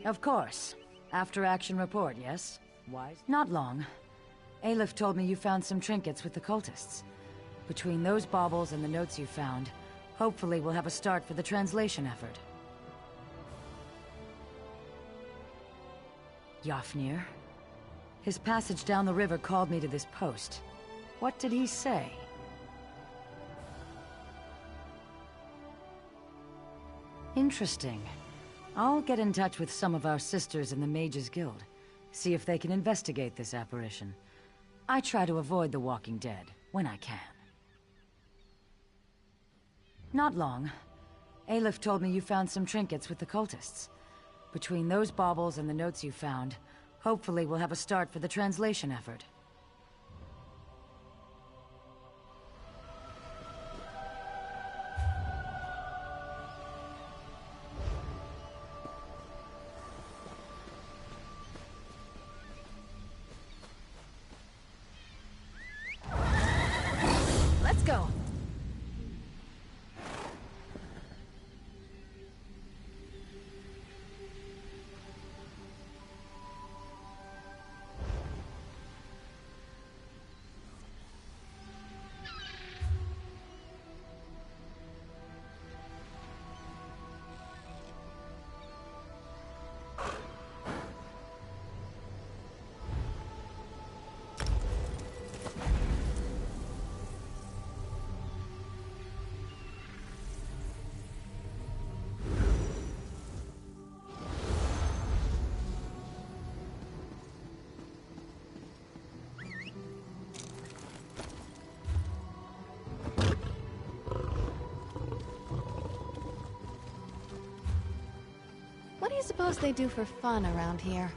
Of course. After-action report, yes? Wise? Not long. Aleph told me you found some trinkets with the cultists. Between those baubles and the notes you found, hopefully we'll have a start for the translation effort. Yafnir? His passage down the river called me to this post. What did he say? Interesting. I'll get in touch with some of our sisters in the Mages Guild, see if they can investigate this apparition. I try to avoid the Walking Dead, when I can. Not long. Aleph told me you found some trinkets with the cultists. Between those baubles and the notes you found, hopefully we'll have a start for the translation effort. Let's go! What do you suppose they do for fun around here?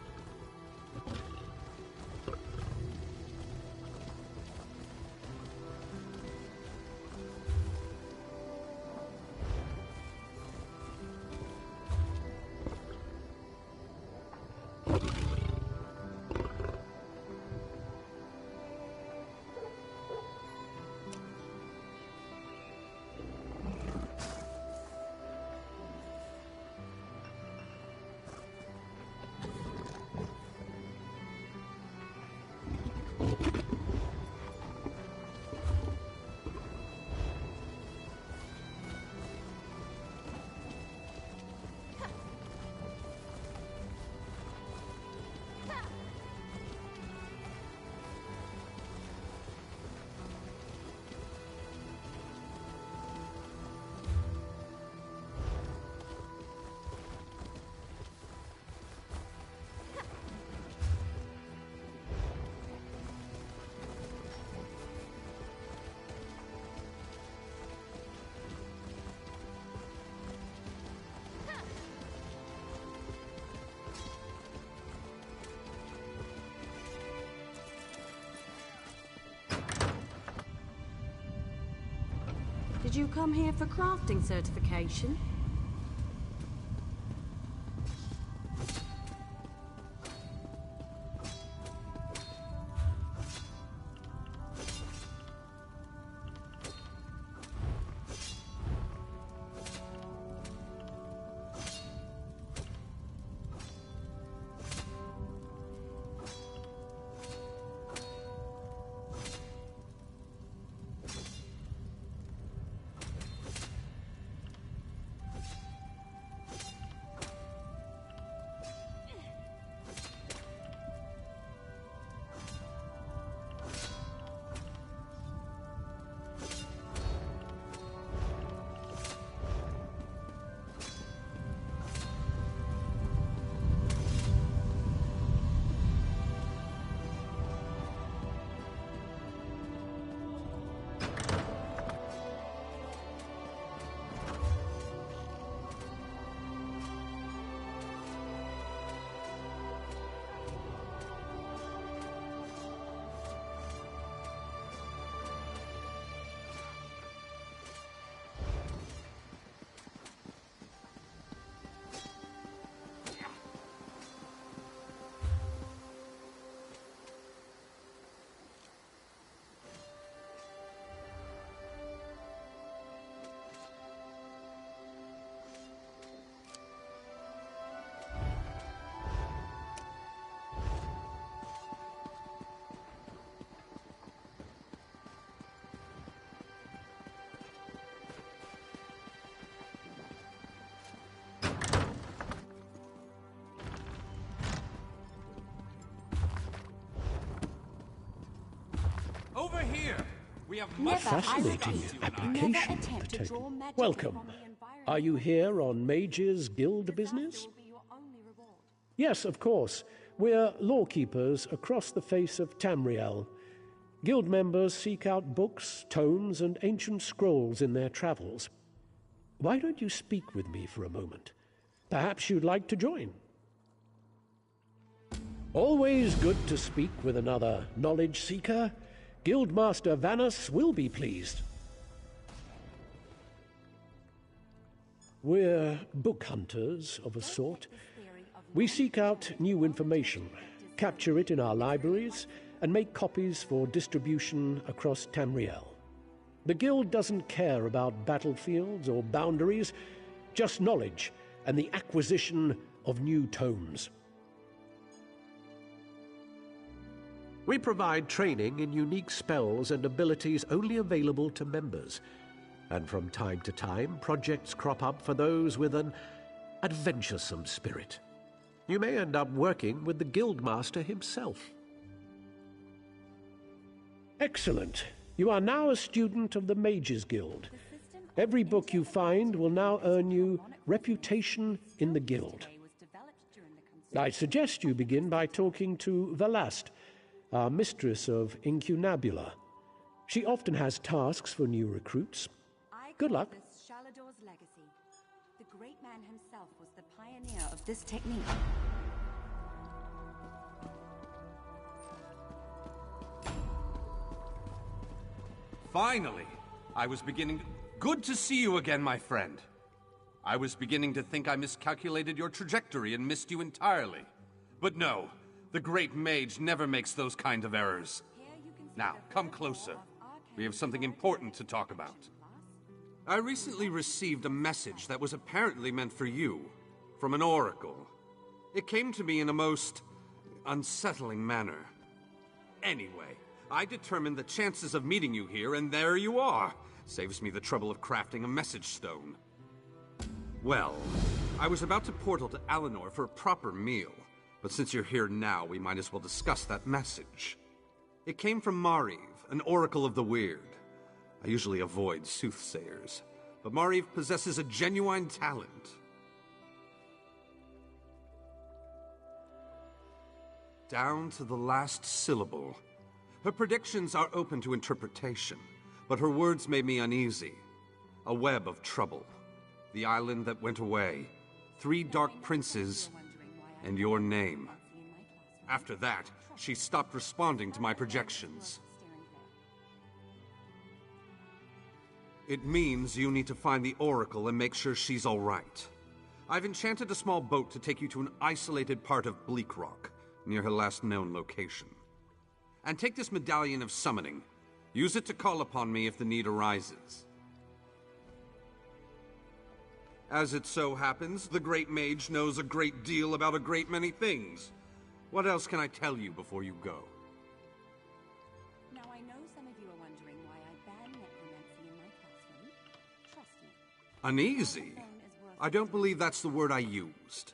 Did you come here for crafting certification? here. We have A much fascinating application potential. Welcome. Are you here on Mages Guild business? Yes, of course. We're lawkeepers across the face of Tamriel. Guild members seek out books, tomes, and ancient scrolls in their travels. Why don't you speak with me for a moment? Perhaps you'd like to join. Always good to speak with another knowledge seeker. Guildmaster Vanus will be pleased. We're book hunters of a sort. We seek out new information, capture it in our libraries, and make copies for distribution across Tamriel. The Guild doesn't care about battlefields or boundaries, just knowledge and the acquisition of new tomes. We provide training in unique spells and abilities only available to members. And from time to time, projects crop up for those with an adventuresome spirit. You may end up working with the Guildmaster himself. Excellent. You are now a student of the Mages Guild. Every book you find will now earn you reputation in the Guild. I suggest you begin by talking to Velast, our mistress of Incunabula. She often has tasks for new recruits. Good luck. This Shalador's legacy. The great man himself was the pioneer of this technique. Finally! I was beginning to... Good to see you again, my friend. I was beginning to think I miscalculated your trajectory and missed you entirely. But no, the great mage never makes those kind of errors. Now, come closer. We have something important to talk about. I recently received a message that was apparently meant for you, from an oracle. It came to me in a most unsettling manner. Anyway, I determined the chances of meeting you here, and there you are. Saves me the trouble of crafting a message stone. Well, I was about to portal to Alinor for a proper meal, but since you're here now, we might as well discuss that message. It came from Mariv, an oracle of the weird. I usually avoid soothsayers, but Mariv possesses a genuine talent. Down to the last syllable. Her predictions are open to interpretation, but her words made me uneasy. A web of trouble. The island that went away. 3 dark princes, and your name. After that, she stopped responding to my projections. It means you need to find the Oracle and make sure she's all right. I've enchanted a small boat to take you to an isolated part of Bleak Rock, near her last known location. And take this medallion of summoning. Use it to call upon me if the need arises. As it so happens, the Great Mage knows a great deal about a great many things. What else can I tell you before you go? Now, I know some of you are wondering why I ban necromancy in my classroom. Trust me. Uneasy? I don't believe that's the word I used.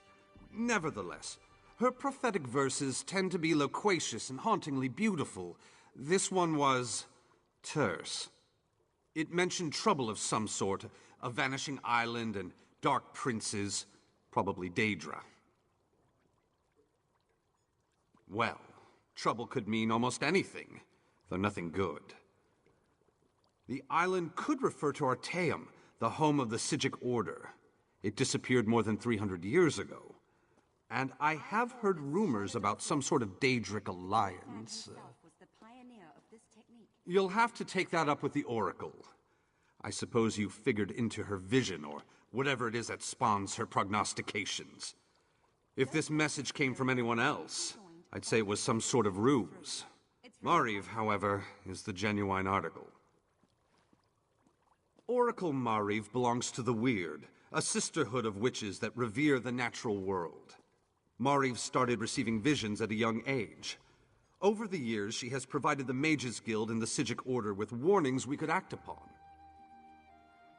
Nevertheless, her prophetic verses tend to be loquacious and hauntingly beautiful. This one was terse. It mentioned trouble of some sort, a vanishing island and dark princes, probably Daedra. Well, trouble could mean almost anything, though nothing good. The island could refer to Artaeum, the home of the Sigic Order. It disappeared more than 300 years ago. And I have heard rumors about some sort of Daedric alliance. You'll have to take that up with the Oracle. I suppose you figured into her vision, or whatever it is that spawns her prognostications. If this message came from anyone else, I'd say it was some sort of ruse. Mariv, however, is the genuine article. Oracle Mariv belongs to the Weird, a sisterhood of witches that revere the natural world. Mariv started receiving visions at a young age. Over the years, she has provided the Mages Guild and the Sigic Order with warnings we could act upon.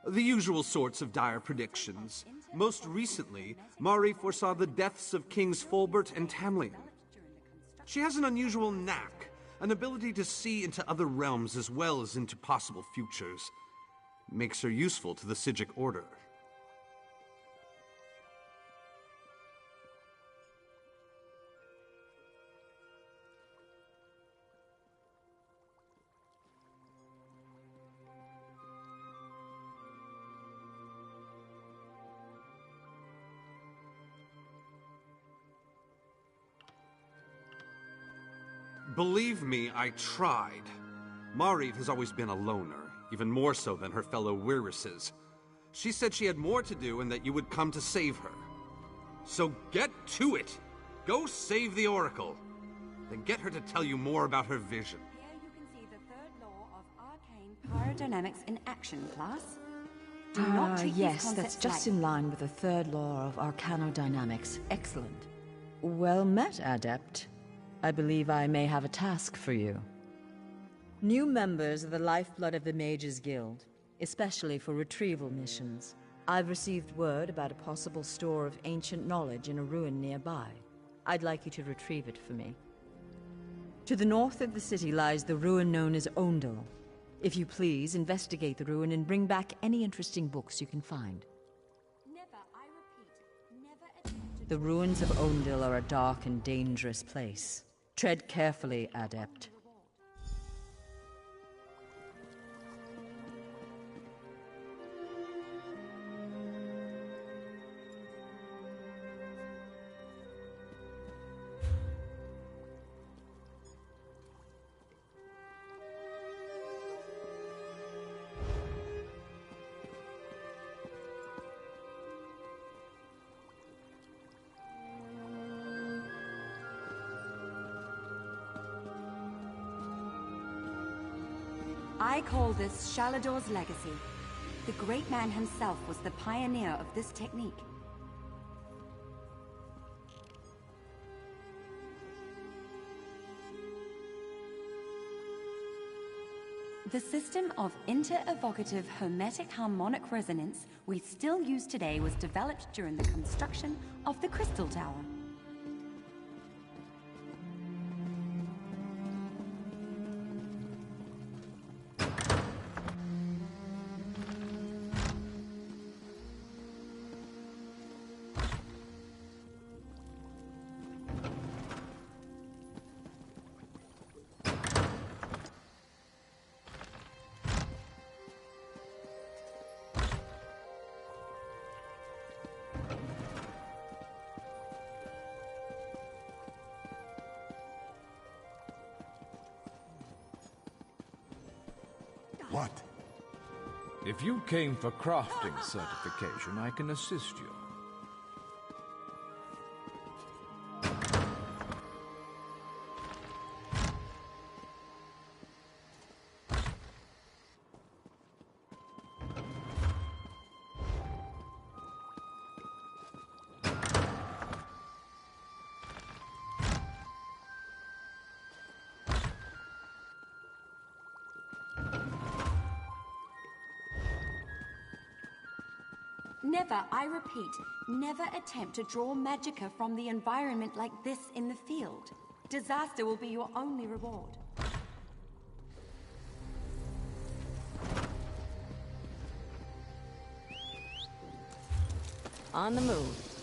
The usual sorts of dire predictions. Most recently, Mariv foresaw the deaths of Kings Fulbert and Tamlin. She has an unusual knack an ability to see into other realms as well as into possible futures. Makes her useful to the Psijic Order. Believe me, I tried. Marit has always been a loner, even more so than her fellow Wirises. She said she had more to do and that you would come to save her. So get to it! Go save the Oracle! Then get her to tell you more about her vision. Here you can see the third law of arcane pyrodynamics in action, class. Do not treat yes, these concepts that's just lightly. in line with the third law of arcanodynamics. Excellent. Well met, Adept. I believe I may have a task for you. New members are the lifeblood of the Mages Guild, especially for retrieval missions. I've received word about a possible store of ancient knowledge in a ruin nearby. I'd like you to retrieve it for me. To the north of the city lies the ruin known as Ondel. If you please, investigate the ruin and bring back any interesting books you can find. Never, I repeat, never attempt to... The ruins of Ondel are a dark and dangerous place. Tread carefully, Adept. I call this Shalador's legacy. The great man himself was the pioneer of this technique. The system of inter-evocative hermetic harmonic resonance we still use today was developed during the construction of the Crystal Tower. What? If you came for crafting certification, I can assist you. Never, I repeat, never attempt to draw magicka from the environment like this in the field. Disaster will be your only reward. On the move.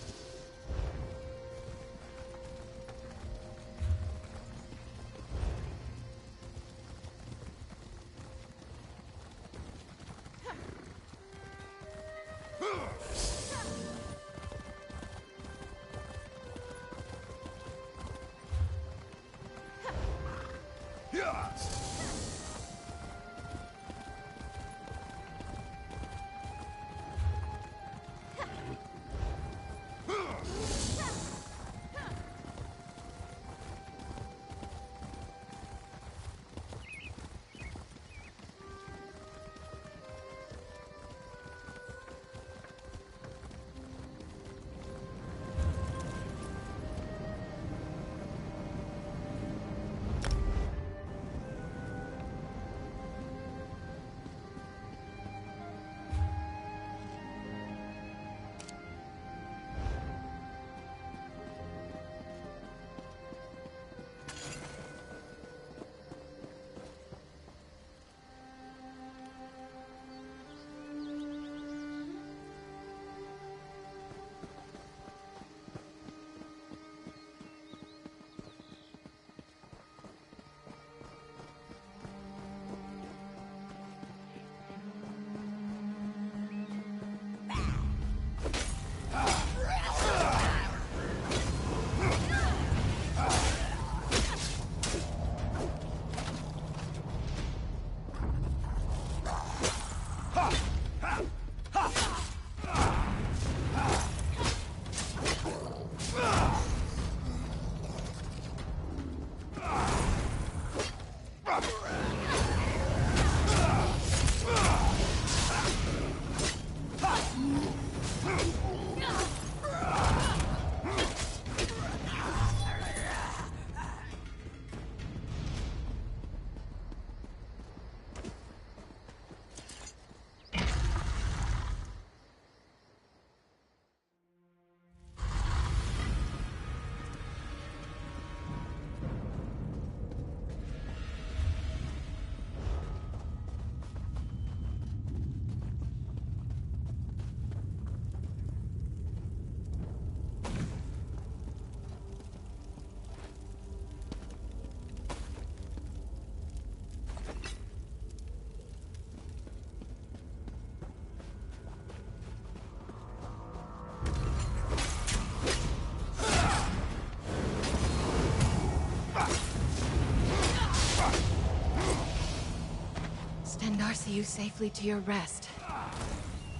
parse you safely to your rest.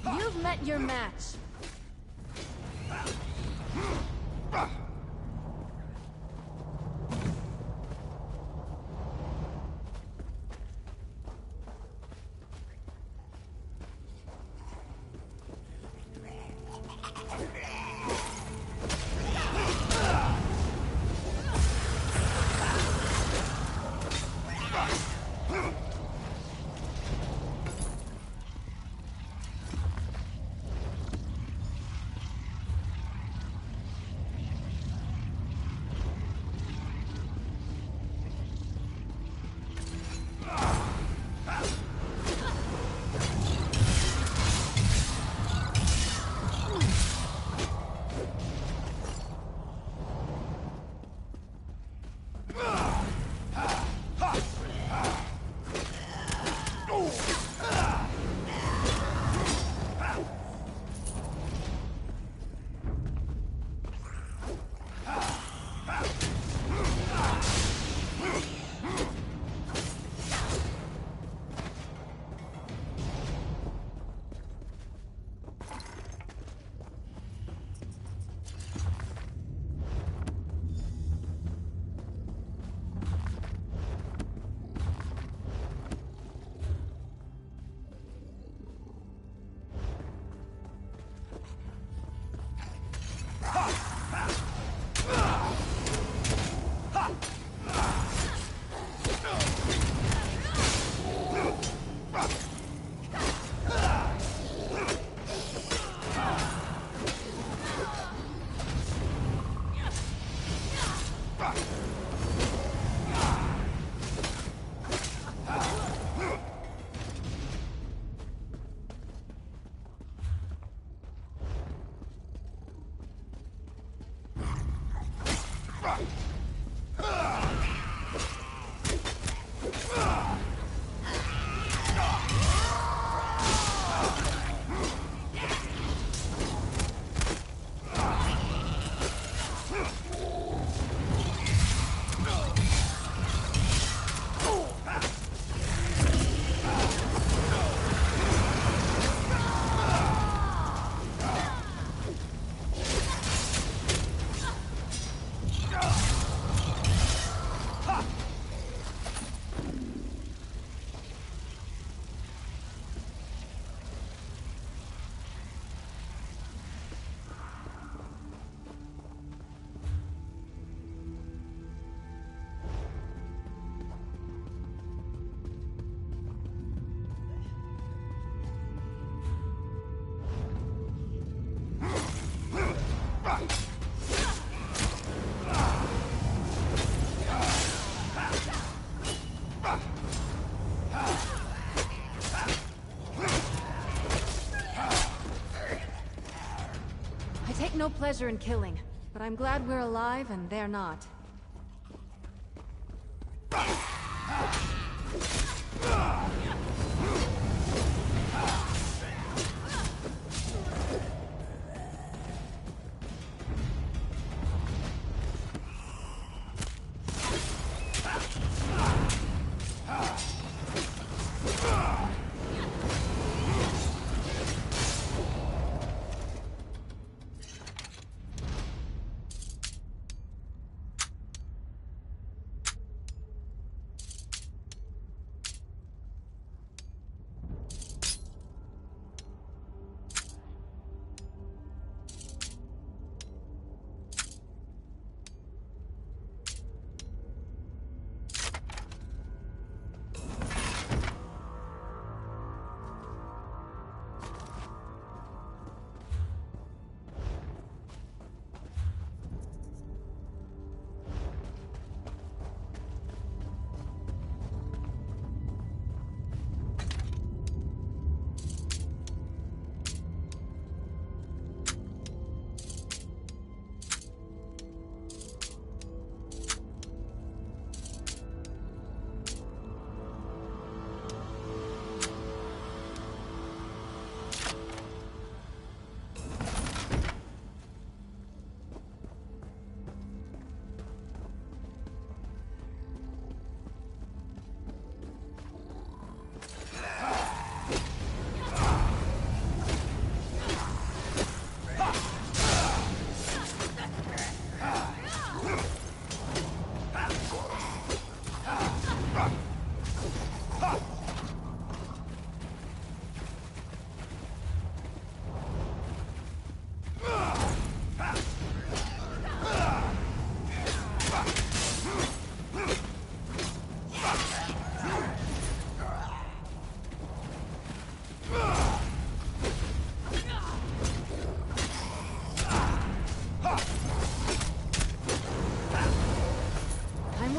You've met your match. No pleasure in killing, but I'm glad we're alive and they're not.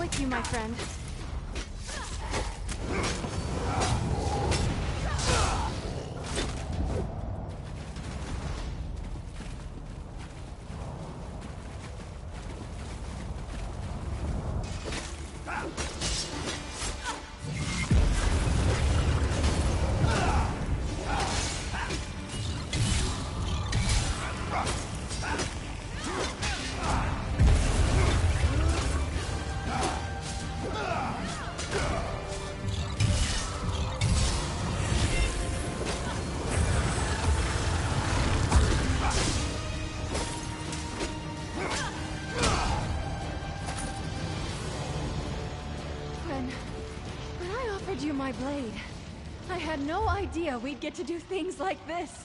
with you, my friend. When I offered you my blade, I had no idea we'd get to do things like this.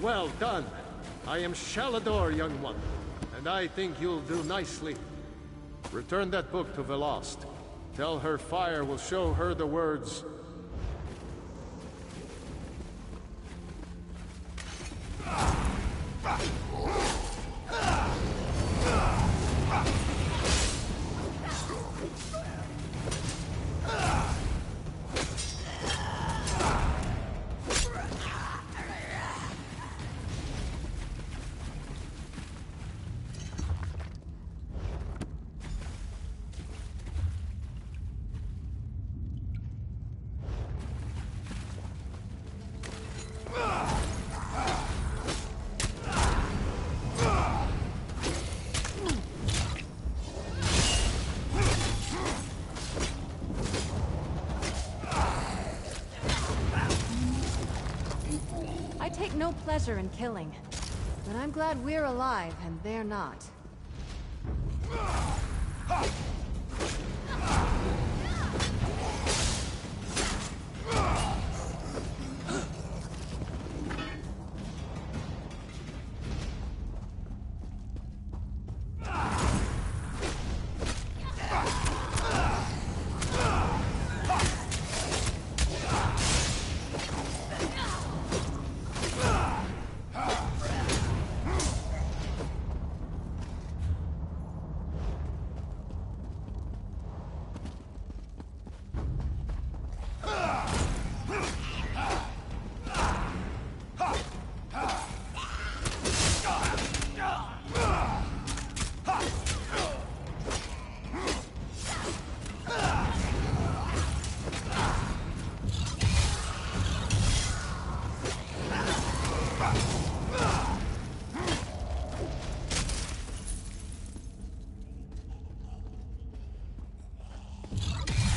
Well done. I am Shalador, young one, and I think you'll do nicely. Return that book to Velost. Tell her fire will show her the words. I take no pleasure in killing, but I'm glad we're alive and they're not.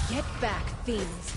Get back, fiends!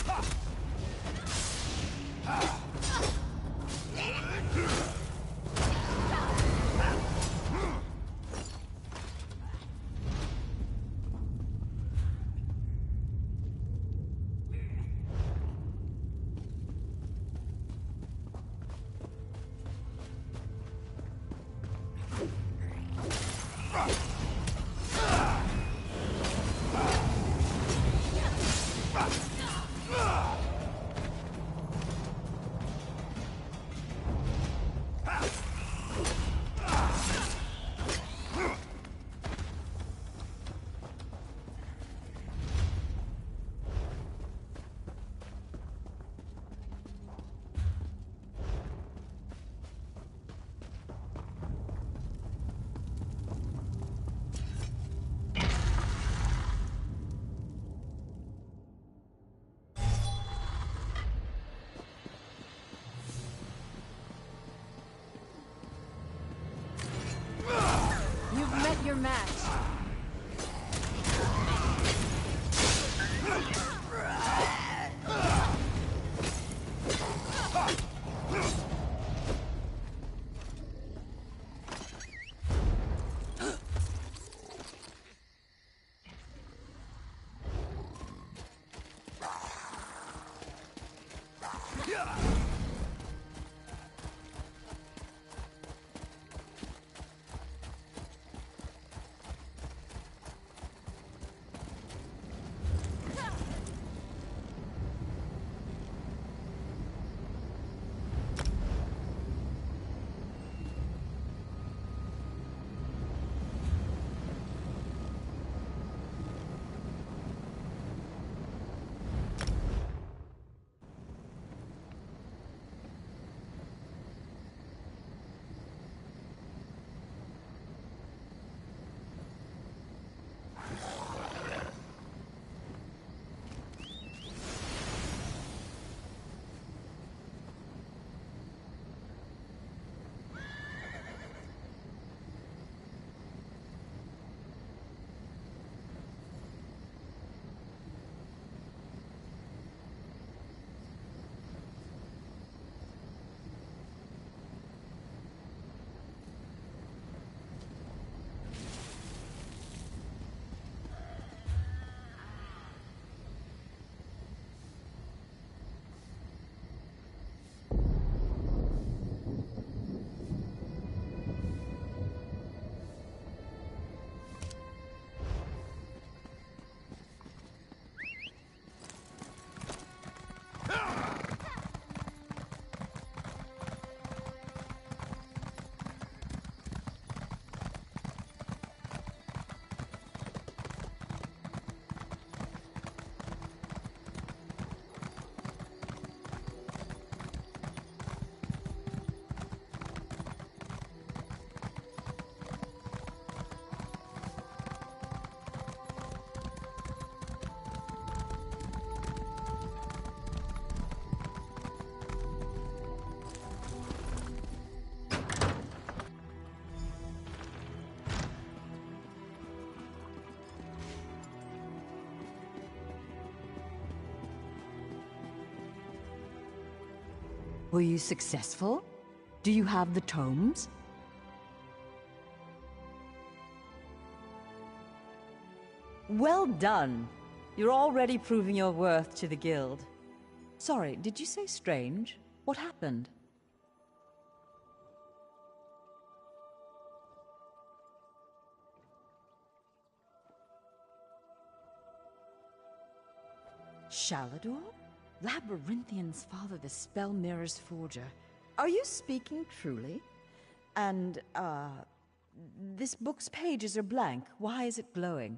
Were you successful? Do you have the tomes? Well done. You're already proving your worth to the guild. Sorry, did you say strange? What happened? Shalador? Labyrinthian's father, the Spell Mirror's forger. Are you speaking truly? And, this book's pages are blank. Why is it glowing?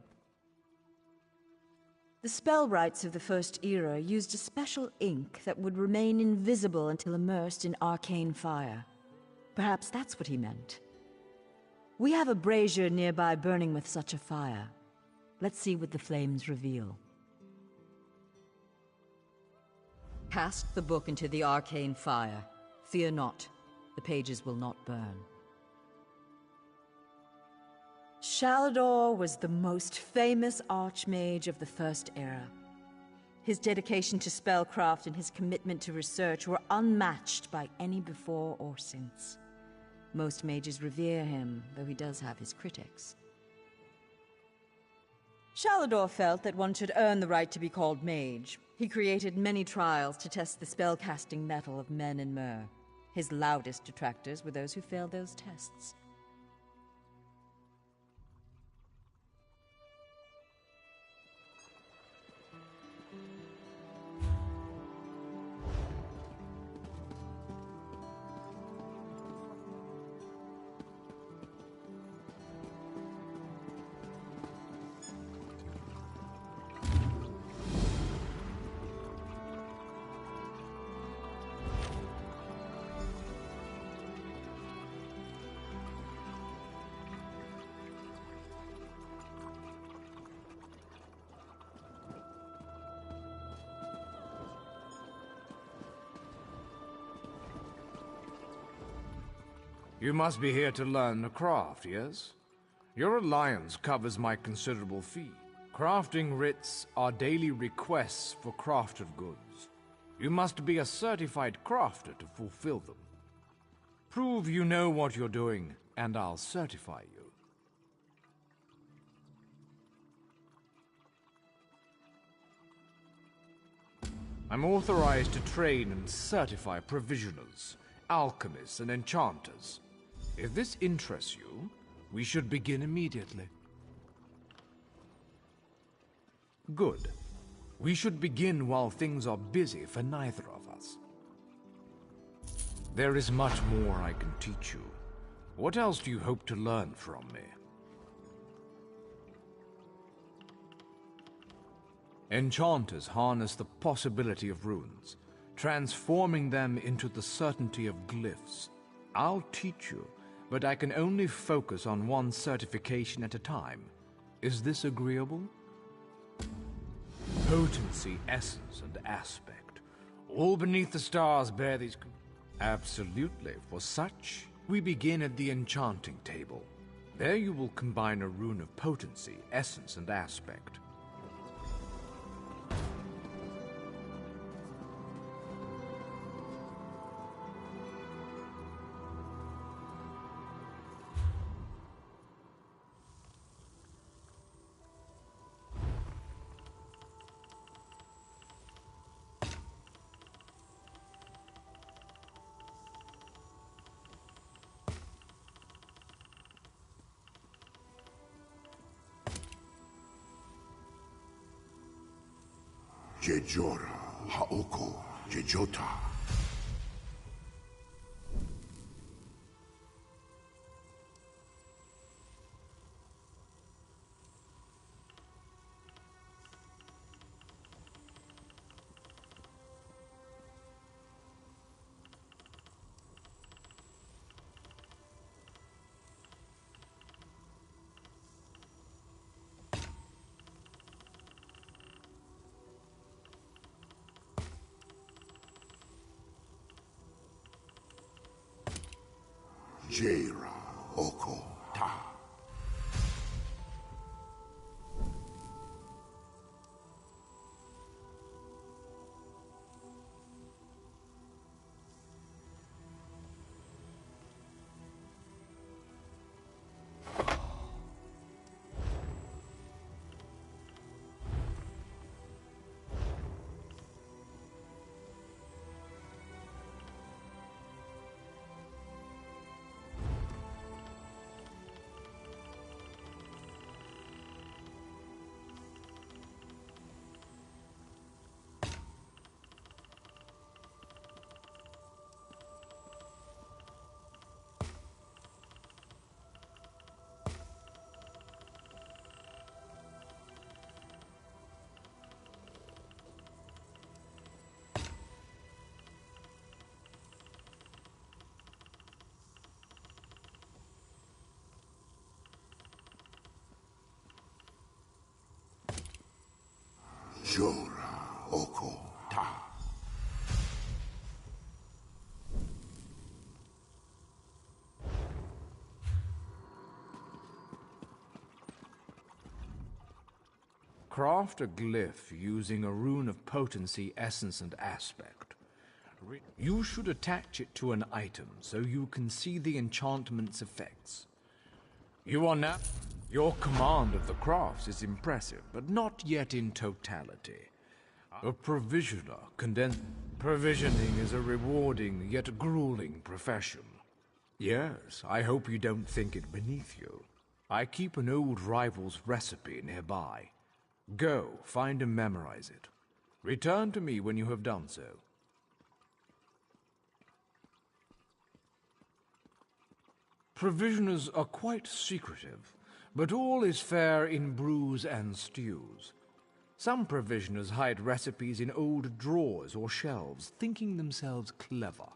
The spellwrights of the First Era used a special ink that would remain invisible until immersed in arcane fire. Perhaps that's what he meant. We have a brazier nearby burning with such a fire. Let's see what the flames reveal. Cast the book into the arcane fire. Fear not, the pages will not burn. Shalador was the most famous archmage of the First Era. His dedication to spellcraft and his commitment to research were unmatched by any before or since. Most mages revere him, though he does have his critics. Shalador felt that one should earn the right to be called mage. He created many trials to test the spellcasting mettle of men in Myr. His loudest detractors were those who failed those tests. You must be here to learn the craft, yes? Your alliance covers my considerable fee. Crafting writs are daily requests for crafted goods. You must be a certified crafter to fulfill them. Prove you know what you're doing, and I'll certify you. I'm authorized to train and certify provisioners, alchemists, and enchanters. If this interests you, we should begin immediately. Good. We should begin while things are busy for neither of us. There is much more I can teach you. What else do you hope to learn from me? Enchanters harness the possibility of runes, transforming them into the certainty of glyphs. I'll teach you, but I can only focus on one certification at a time. Is this agreeable? Potency, essence, and aspect. All beneath the stars bear these... Absolutely. For such, we begin at the enchanting table. There you will combine a rune of potency, essence, and aspect. Jejora, Haoko, Jejota. Jaira, Oko, Ta. Jora Oko Ta. Craft a glyph using a rune of potency, essence, and aspect. You should attach it to an item so you can see the enchantment's effects. You are now... Your command of the crafts is impressive, but not yet in totality. A provisioner Provisioning is a rewarding yet grueling profession. Yes, I hope you don't think it beneath you. I keep an old rival's recipe nearby. Go, find and memorize it. Return to me when you have done so. Provisioners are quite secretive, but all is fair in brews and stews. Some provisioners hide recipes in old drawers or shelves, thinking themselves clever.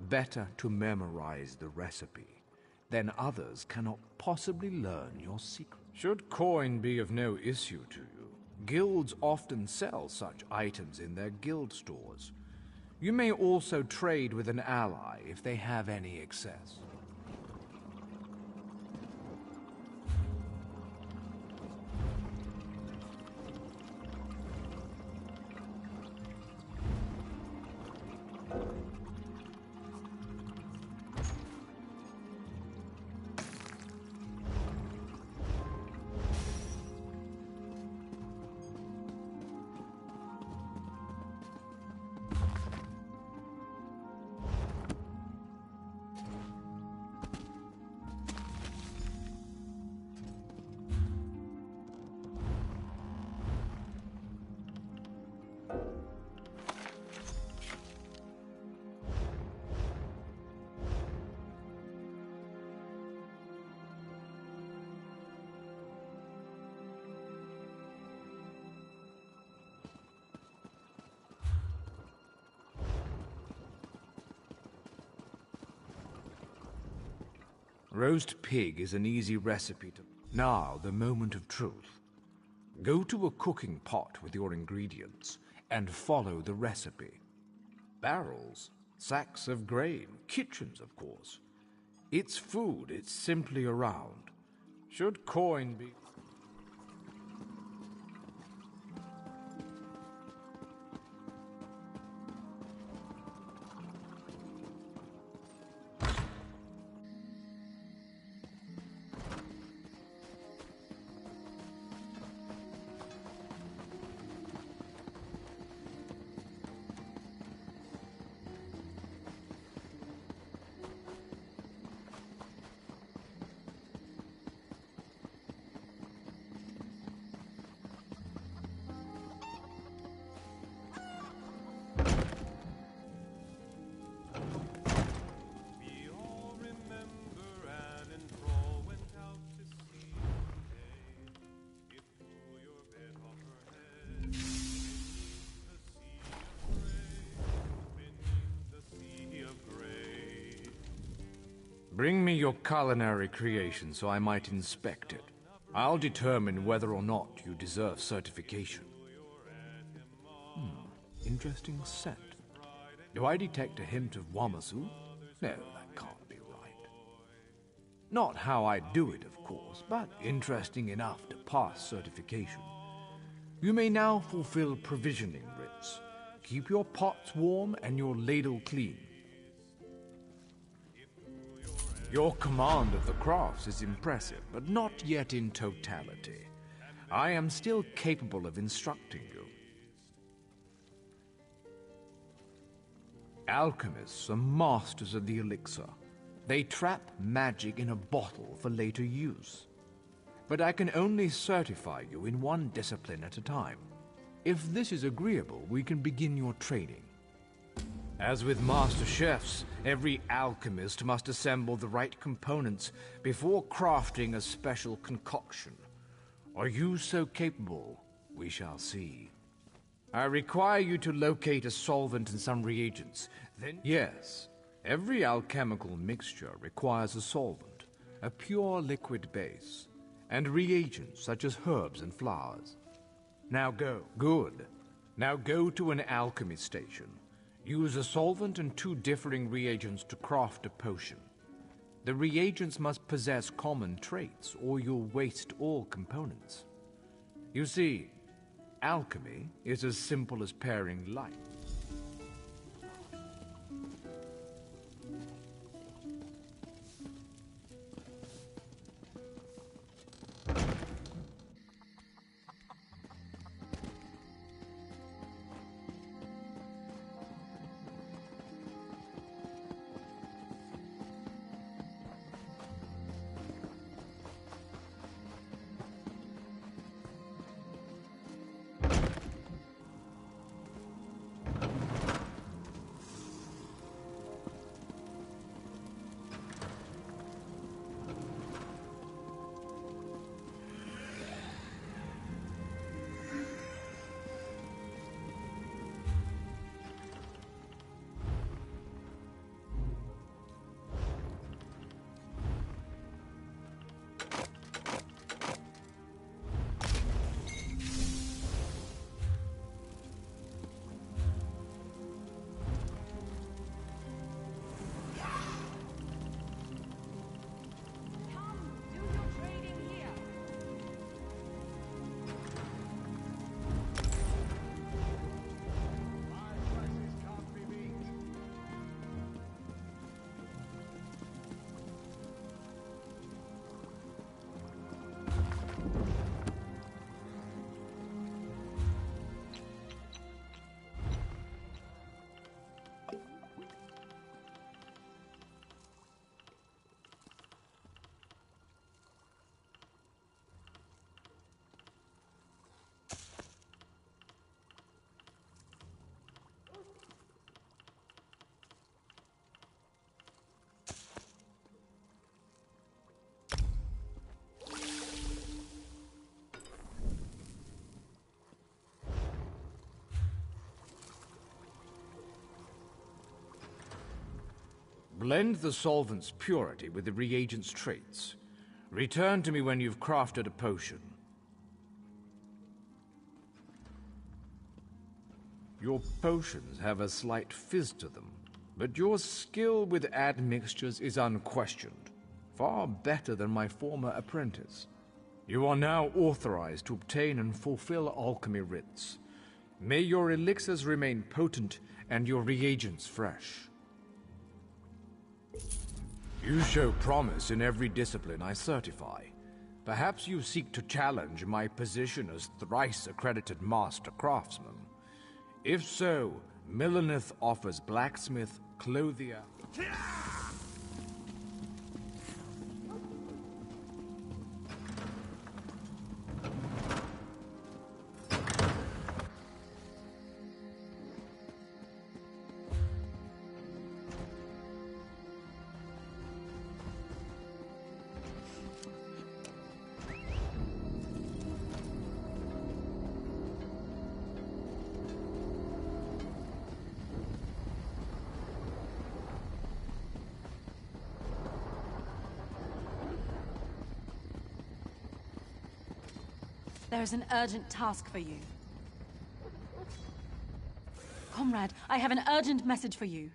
Better to memorize the recipe, then others cannot possibly learn your secret. Should coin be of no issue to you, guilds often sell such items in their guild stores. You may also trade with an ally if they have any excess. Roast pig is an easy recipe to... Now, the moment of truth. Go to a cooking pot with your ingredients and follow the recipe. Barrels, sacks of grain, kitchens, of course. It's food, it's simply around. Should coin be... Bring me your culinary creation so I might inspect it. I'll determine whether or not you deserve certification. Interesting scent. Do I detect a hint of Wamasu? No, that can't be right. Not how I do it, of course, but interesting enough to pass certification. You may now fulfill provisioning writs. Keep your pots warm and your ladle clean. Your command of the crafts is impressive, but not yet in totality. I am still capable of instructing you. Alchemists are masters of the elixir. They trap magic in a bottle for later use. But I can only certify you in one discipline at a time. If this is agreeable, we can begin your training. As with master chefs, every alchemist must assemble the right components before crafting a special concoction. Are you so capable? We shall see. I require you to locate a solvent and some reagents. Then, yes, every alchemical mixture requires a solvent, a pure liquid base, and reagents such as herbs and flowers. Now go. Good. Now go to an alchemy station. Use a solvent and 2 differing reagents to craft a potion. The reagents must possess common traits, or you'll waste all components. You see, alchemy is as simple as pairing light. Blend the solvent's purity with the reagent's traits. Return to me when you've crafted a potion. Your potions have a slight fizz to them, but your skill with admixtures is unquestioned. Far better than my former apprentice. You are now authorized to obtain and fulfill alchemy writs. May your elixirs remain potent and your reagents fresh. You show promise in every discipline I certify. Perhaps you seek to challenge my position as thrice-accredited master craftsman. If so, Millenith offers blacksmith, clothier... There's an urgent task for you. Comrade, I have an urgent message for you.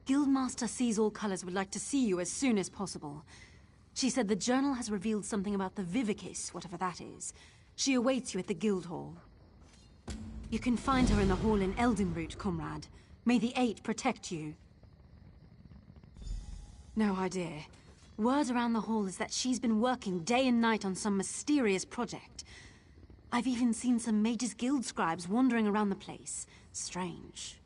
Guildmaster Sees All Colors would like to see you as soon as possible. She said the journal has revealed something about the Vivicis, whatever that is. She awaits you at the guild hall. You can find her in the hall in Eldenroot, comrade. May the Eight protect you. No idea. Word around the hall is that she's been working day and night on some mysterious project. I've even seen some Mages Guild scribes wandering around the place. Strange.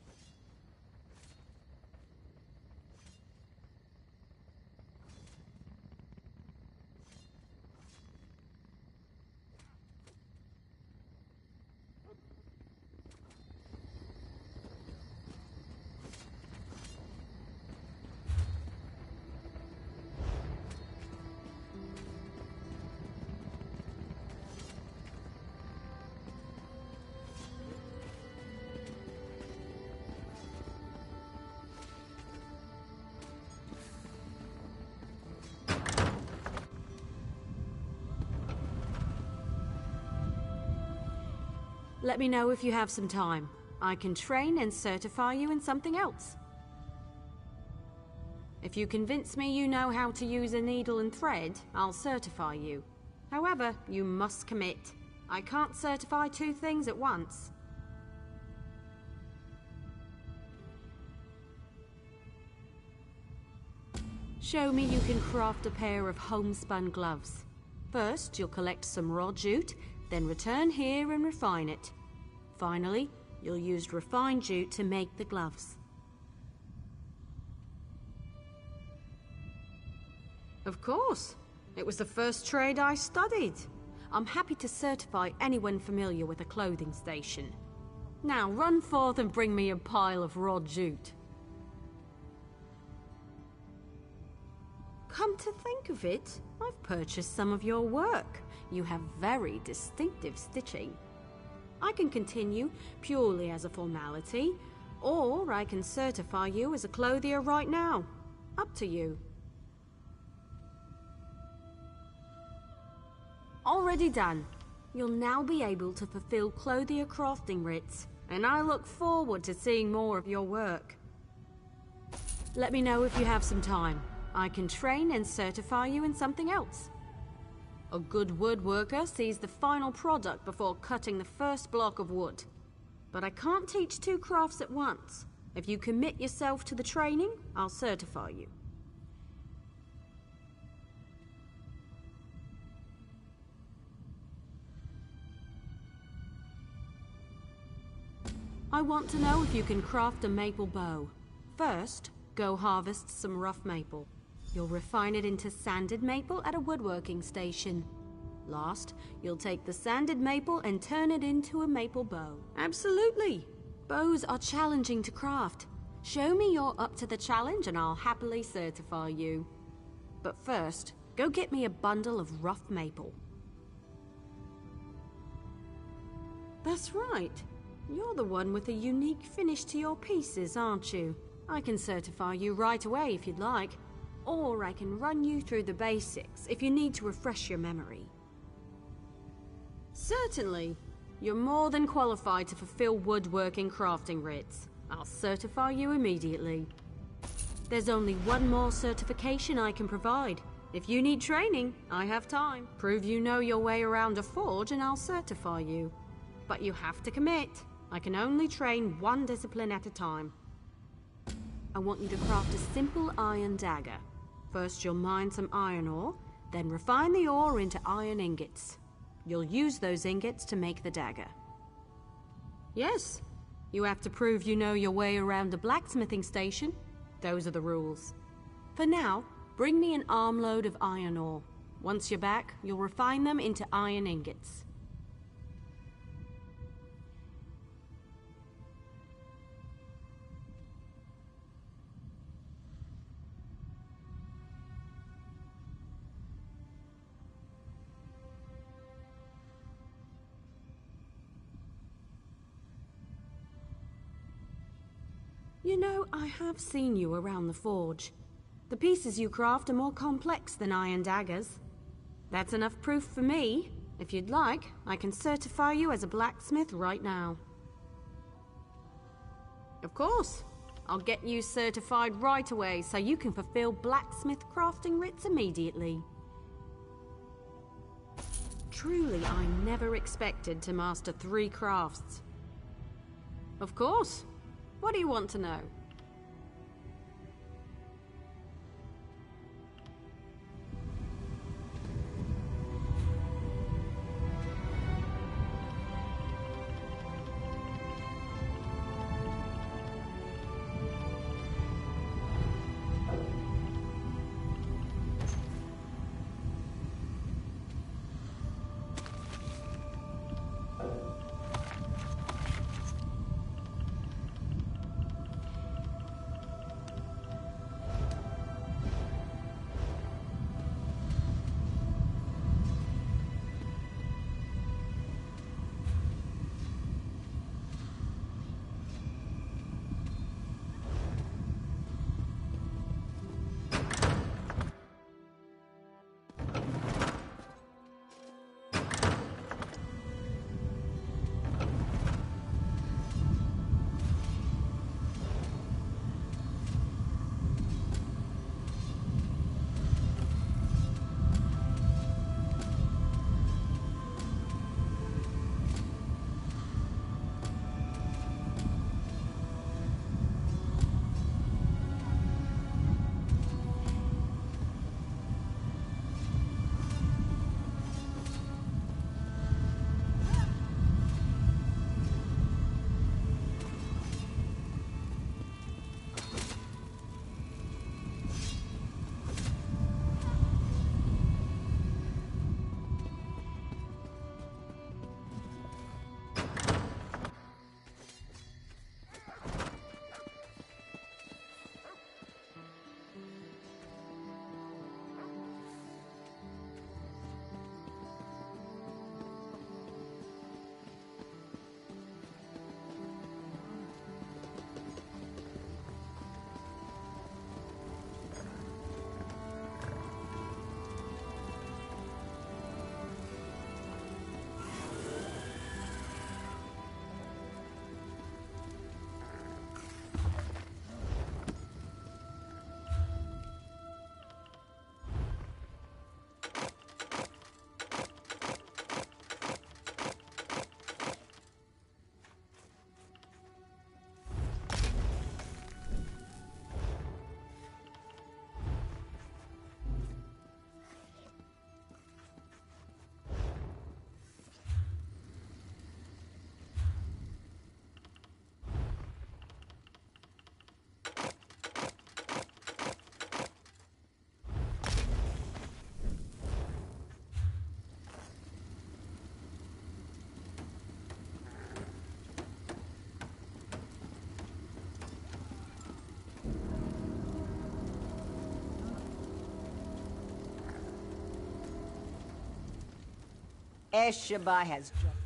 Let me know if you have some time. I can train and certify you in something else. If you convince me you know how to use a needle and thread, I'll certify you. However, you must commit. I can't certify two things at once. Show me you can craft a pair of homespun gloves. First, you'll collect some raw jute, then return here and refine it. Finally, you'll use refined jute to make the gloves. Of course. It was the first trade I studied. I'm happy to certify anyone familiar with a clothing station. Now run forth and bring me a pile of raw jute. Come to think of it, I've purchased some of your work. You have very distinctive stitching. I can continue purely as a formality, or I can certify you as a clothier right now. Up to you. Already done. You'll now be able to fulfill clothier crafting writs, and I look forward to seeing more of your work. Let me know if you have some time. I can train and certify you in something else. A good woodworker sees the final product before cutting the first block of wood. But I can't teach two crafts at once. If you commit yourself to the training, I'll certify you. I want to know if you can craft a maple bow. First, go harvest some rough maple. You'll refine it into sanded maple at a woodworking station. Last, you'll take the sanded maple and turn it into a maple bow. Absolutely! Bows are challenging to craft. Show me you're up to the challenge and I'll happily certify you. But first, go get me a bundle of rough maple. That's right. You're the one with a unique finish to your pieces, aren't you? I can certify you right away if you'd like. Or I can run you through the basics if you need to refresh your memory. Certainly. You're more than qualified to fulfill woodworking crafting writs. I'll certify you immediately. There's only one more certification I can provide. If you need training, I have time. Prove you know your way around a forge and I'll certify you. But you have to commit. I can only train one discipline at a time. I want you to craft a simple iron dagger. First you'll mine some iron ore, then refine the ore into iron ingots. You'll use those ingots to make the dagger. Yes, you have to prove you know your way around a blacksmithing station. Those are the rules. For now, bring me an armload of iron ore. Once you're back, you'll refine them into iron ingots. You know, I have seen you around the forge. The pieces you craft are more complex than iron daggers. That's enough proof for me. If you'd like, I can certify you as a blacksmith right now. Of course. I'll get you certified right away so you can fulfill blacksmith crafting writs immediately. Truly, I never expected to master 3 crafts. Of course. What do you want to know? Eshabai has just...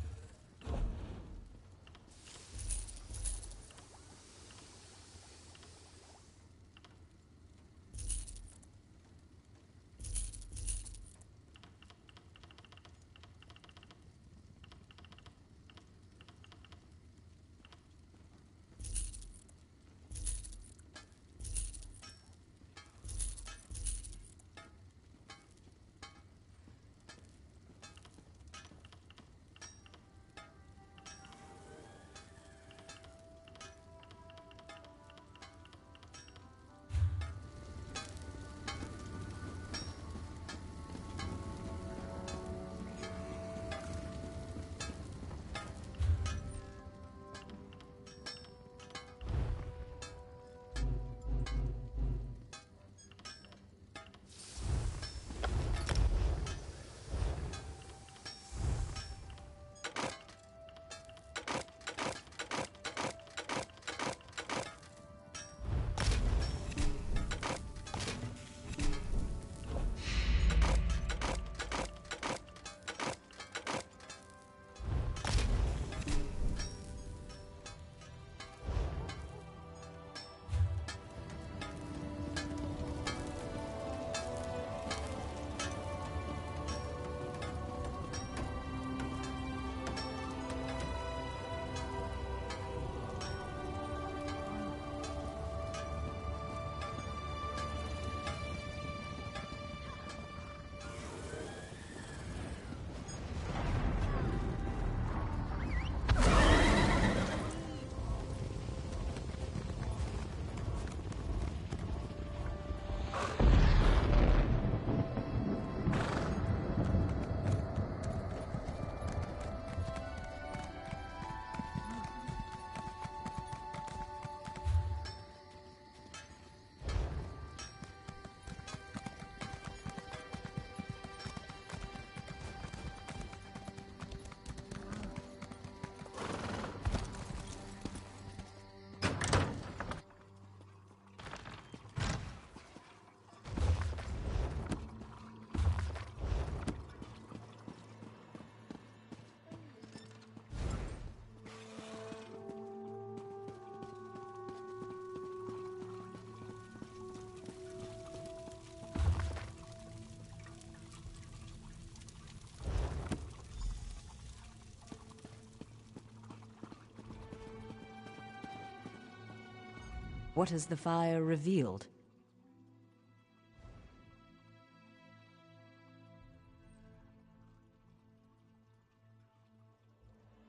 What has the fire revealed?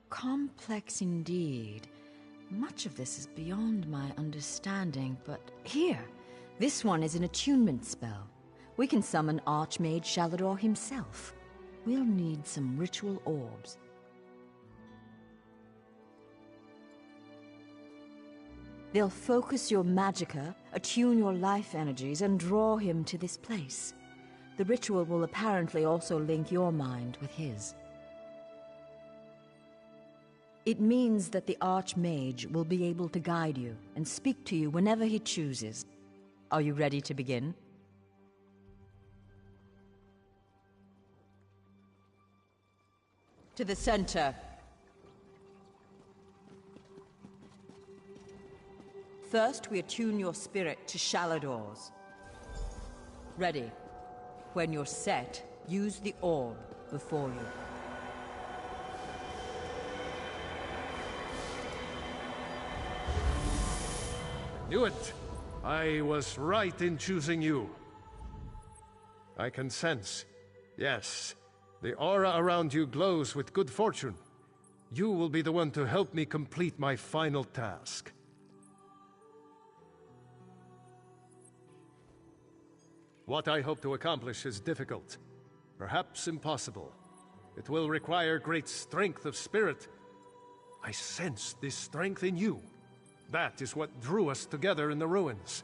Complex indeed. Much of this is beyond my understanding, but here, this one is an attunement spell. We can summon Archmage Shalador himself. We'll need some ritual orbs. They'll focus your magicka, attune your life energies, and draw him to this place. The ritual will apparently also link your mind with his. It means that the Archmage will be able to guide you and speak to you whenever he chooses. Are you ready to begin? To the center. First, we attune your spirit to Shalador's. Ready. When you're set, use the orb before you. Knew it! I was right in choosing you. I can sense. Yes, the aura around you glows with good fortune. You will be the one to help me complete my final task. What I hope to accomplish is difficult, perhaps impossible. It will require great strength of spirit. I sense this strength in you. That is what drew us together in the ruins.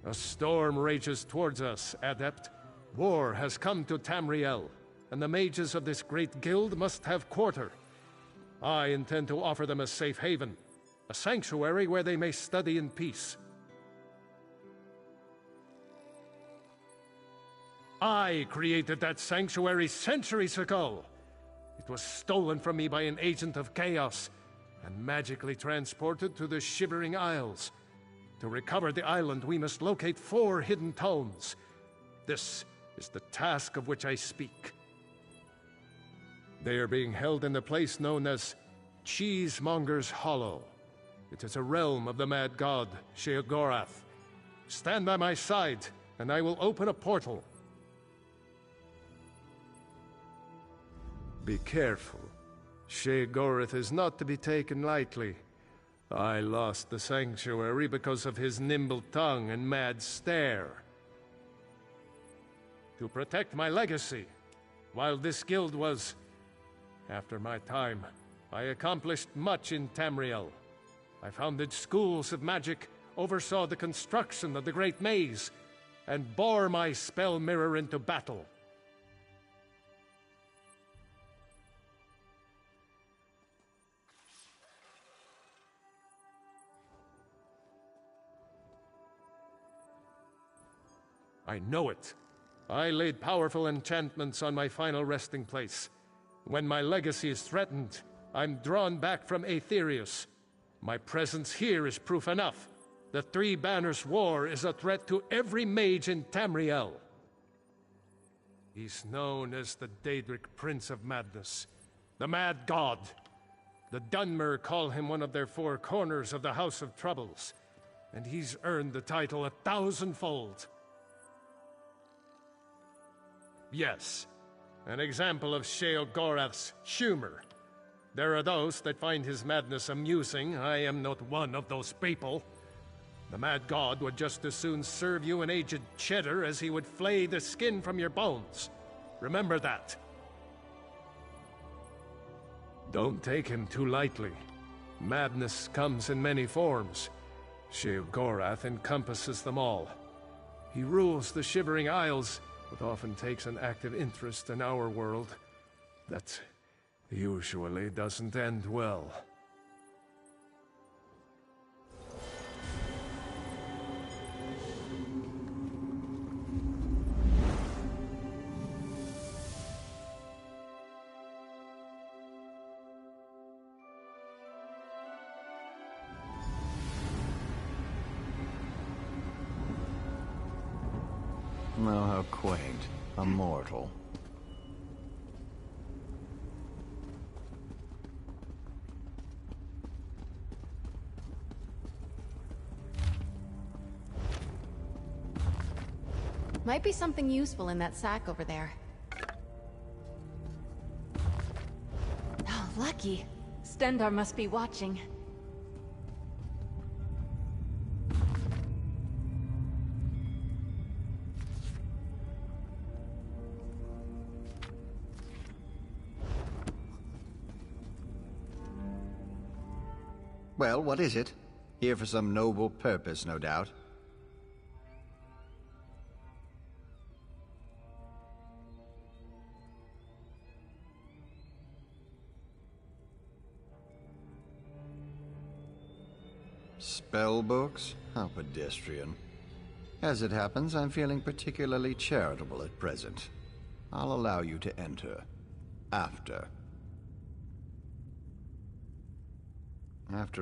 A storm rages towards us, Adept. War has come to Tamriel, and the mages of this great guild must have quarter. I intend to offer them a safe haven, a sanctuary where they may study in peace. I created that sanctuary centuries ago. It was stolen from me by an agent of chaos and magically transported to the Shivering Isles. To recover the island, we must locate 4 hidden tomes. This is the task of which I speak. They are being held in a place known as Cheesemonger's Hollow. It is a realm of the mad god, Sheogorath. Stand by my side, and I will open a portal. Be careful. Sheogorath is not to be taken lightly. I lost the sanctuary because of his nimble tongue and mad stare. To protect my legacy, while this guild was after my time, I accomplished much in Tamriel. I founded schools of magic, oversaw the construction of the Great Maze, and bore my spell mirror into battle. I know it. I laid powerful enchantments on my final resting place. When my legacy is threatened, I'm drawn back from Aetherius. My presence here is proof enough. The Three Banners War is a threat to every mage in Tamriel. He's known as the Daedric Prince of Madness, the Mad God. The Dunmer call him one of their 4 corners of the House of Troubles, and he's earned the title 1,000-fold. Yes, an example of Sheogorath's humor. There are those that find his madness amusing. I am not one of those people. The Mad God would just as soon serve you an aged cheddar as he would flay the skin from your bones. Remember that. Don't take him too lightly. Madness comes in many forms. Sheogorath encompasses them all. He rules the Shivering Isles, but often takes an active interest in our world. That usually doesn't end well. Oh, how quaint. A mortal. Might be something useful in that sack over there. Oh, lucky. Stendarr must be watching. Well, what is it? Here for some noble purpose, no doubt. Spell books? How pedestrian. As it happens, I'm feeling particularly charitable at present. I'll allow you to enter. After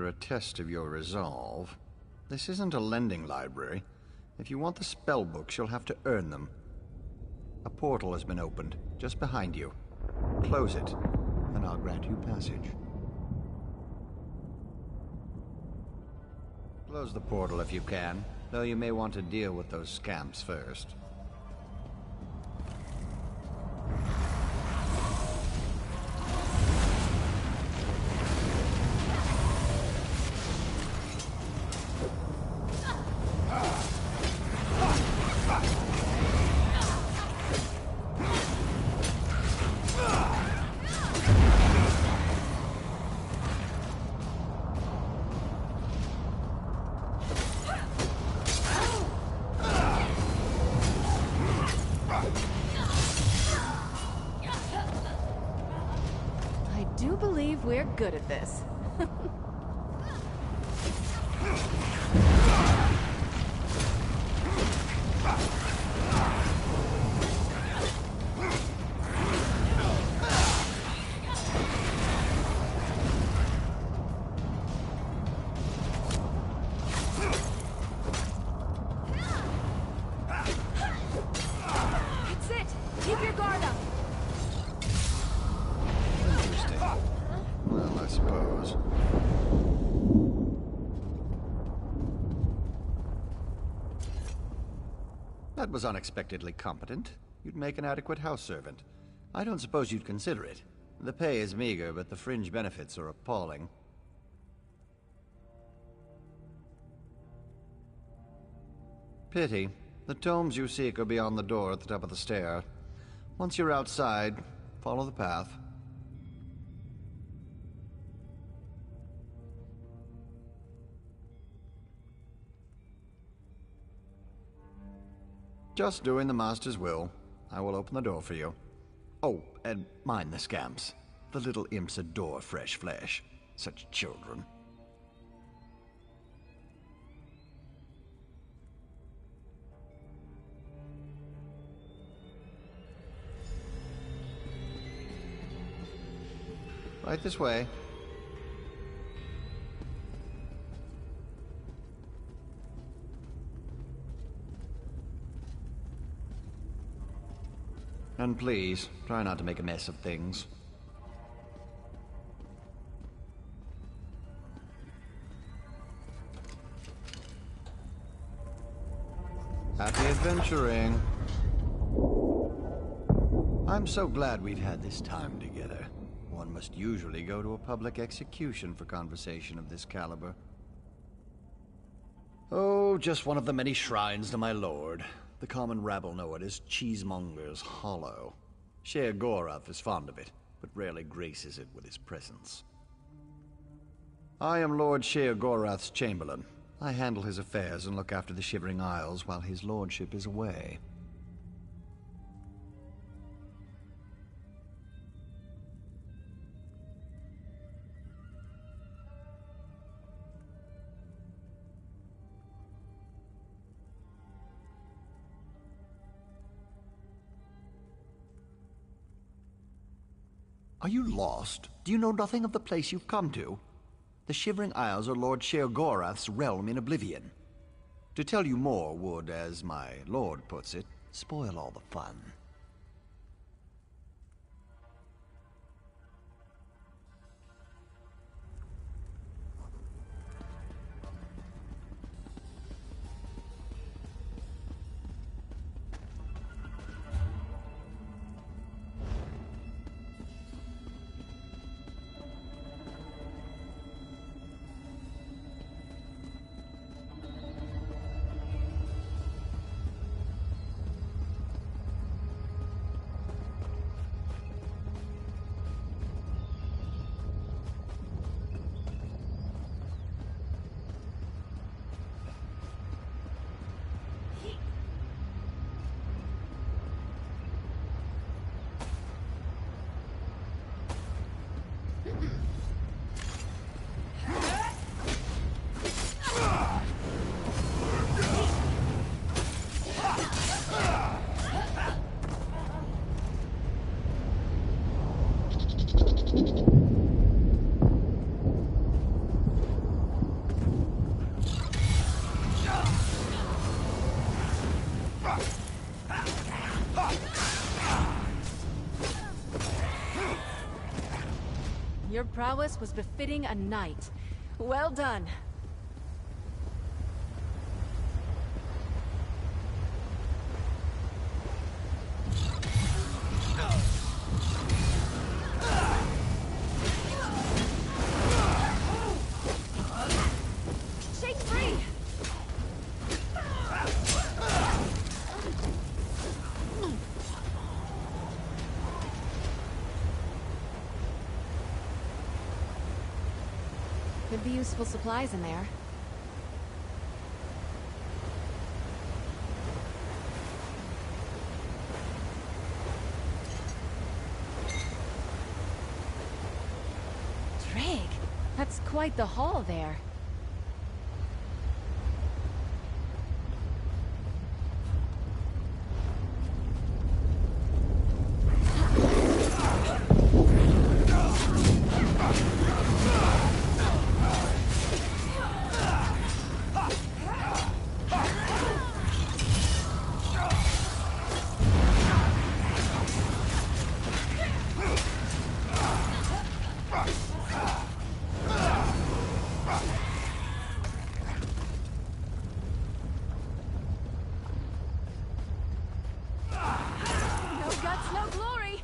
a test of your resolve. This isn't a lending library. If you want the spell books, you'll have to earn them. A portal has been opened, just behind you. Close it, and I'll grant you passage. Close the portal if you can, though you may want to deal with those scamps first. We're good at this. Keep your guard up! Interesting. Well, I suppose. That was unexpectedly competent. You'd make an adequate house servant. I don't suppose you'd consider it. The pay is meager, but the fringe benefits are appalling. Pity. The tomes you seek are beyond the door at the top of the stair. Once you're outside, follow the path. Just doing the Master's will. I will open the door for you. Oh, and mind the scamps. The little imps adore fresh flesh. Such children. Right this way. And please, try not to make a mess of things. Happy adventuring. I'm so glad we've had this time together. One must usually go to a public execution for conversation of this caliber. Oh, just one of the many shrines to my lord. The common rabble know it as Cheesemonger's Hollow. Sher Gorath is fond of it, but rarely graces it with his presence. I am Lord Sher Gorath's Chamberlain. I handle his affairs and look after the Shivering Isles while his lordship is away. Are you lost? Do you know nothing of the place you've come to? The Shivering Isles are Lord Sher Gorath's realm in oblivion. To tell you more would, as my lord puts it, spoil all the fun. Your prowess was befitting a knight. Well done. Shake free! Could be useful supplies in there. Trig, that's quite the haul there. No glory!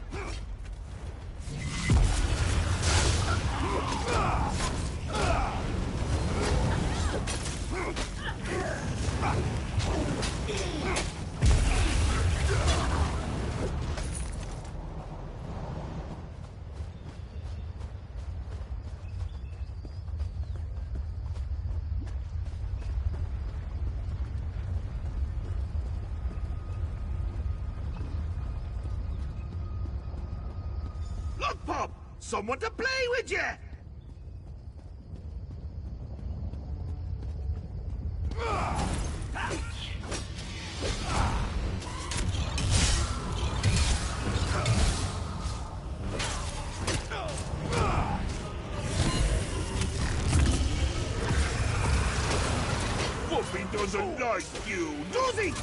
Look, Pop! Someone to play with you! Whoopi doesn't like you, does he?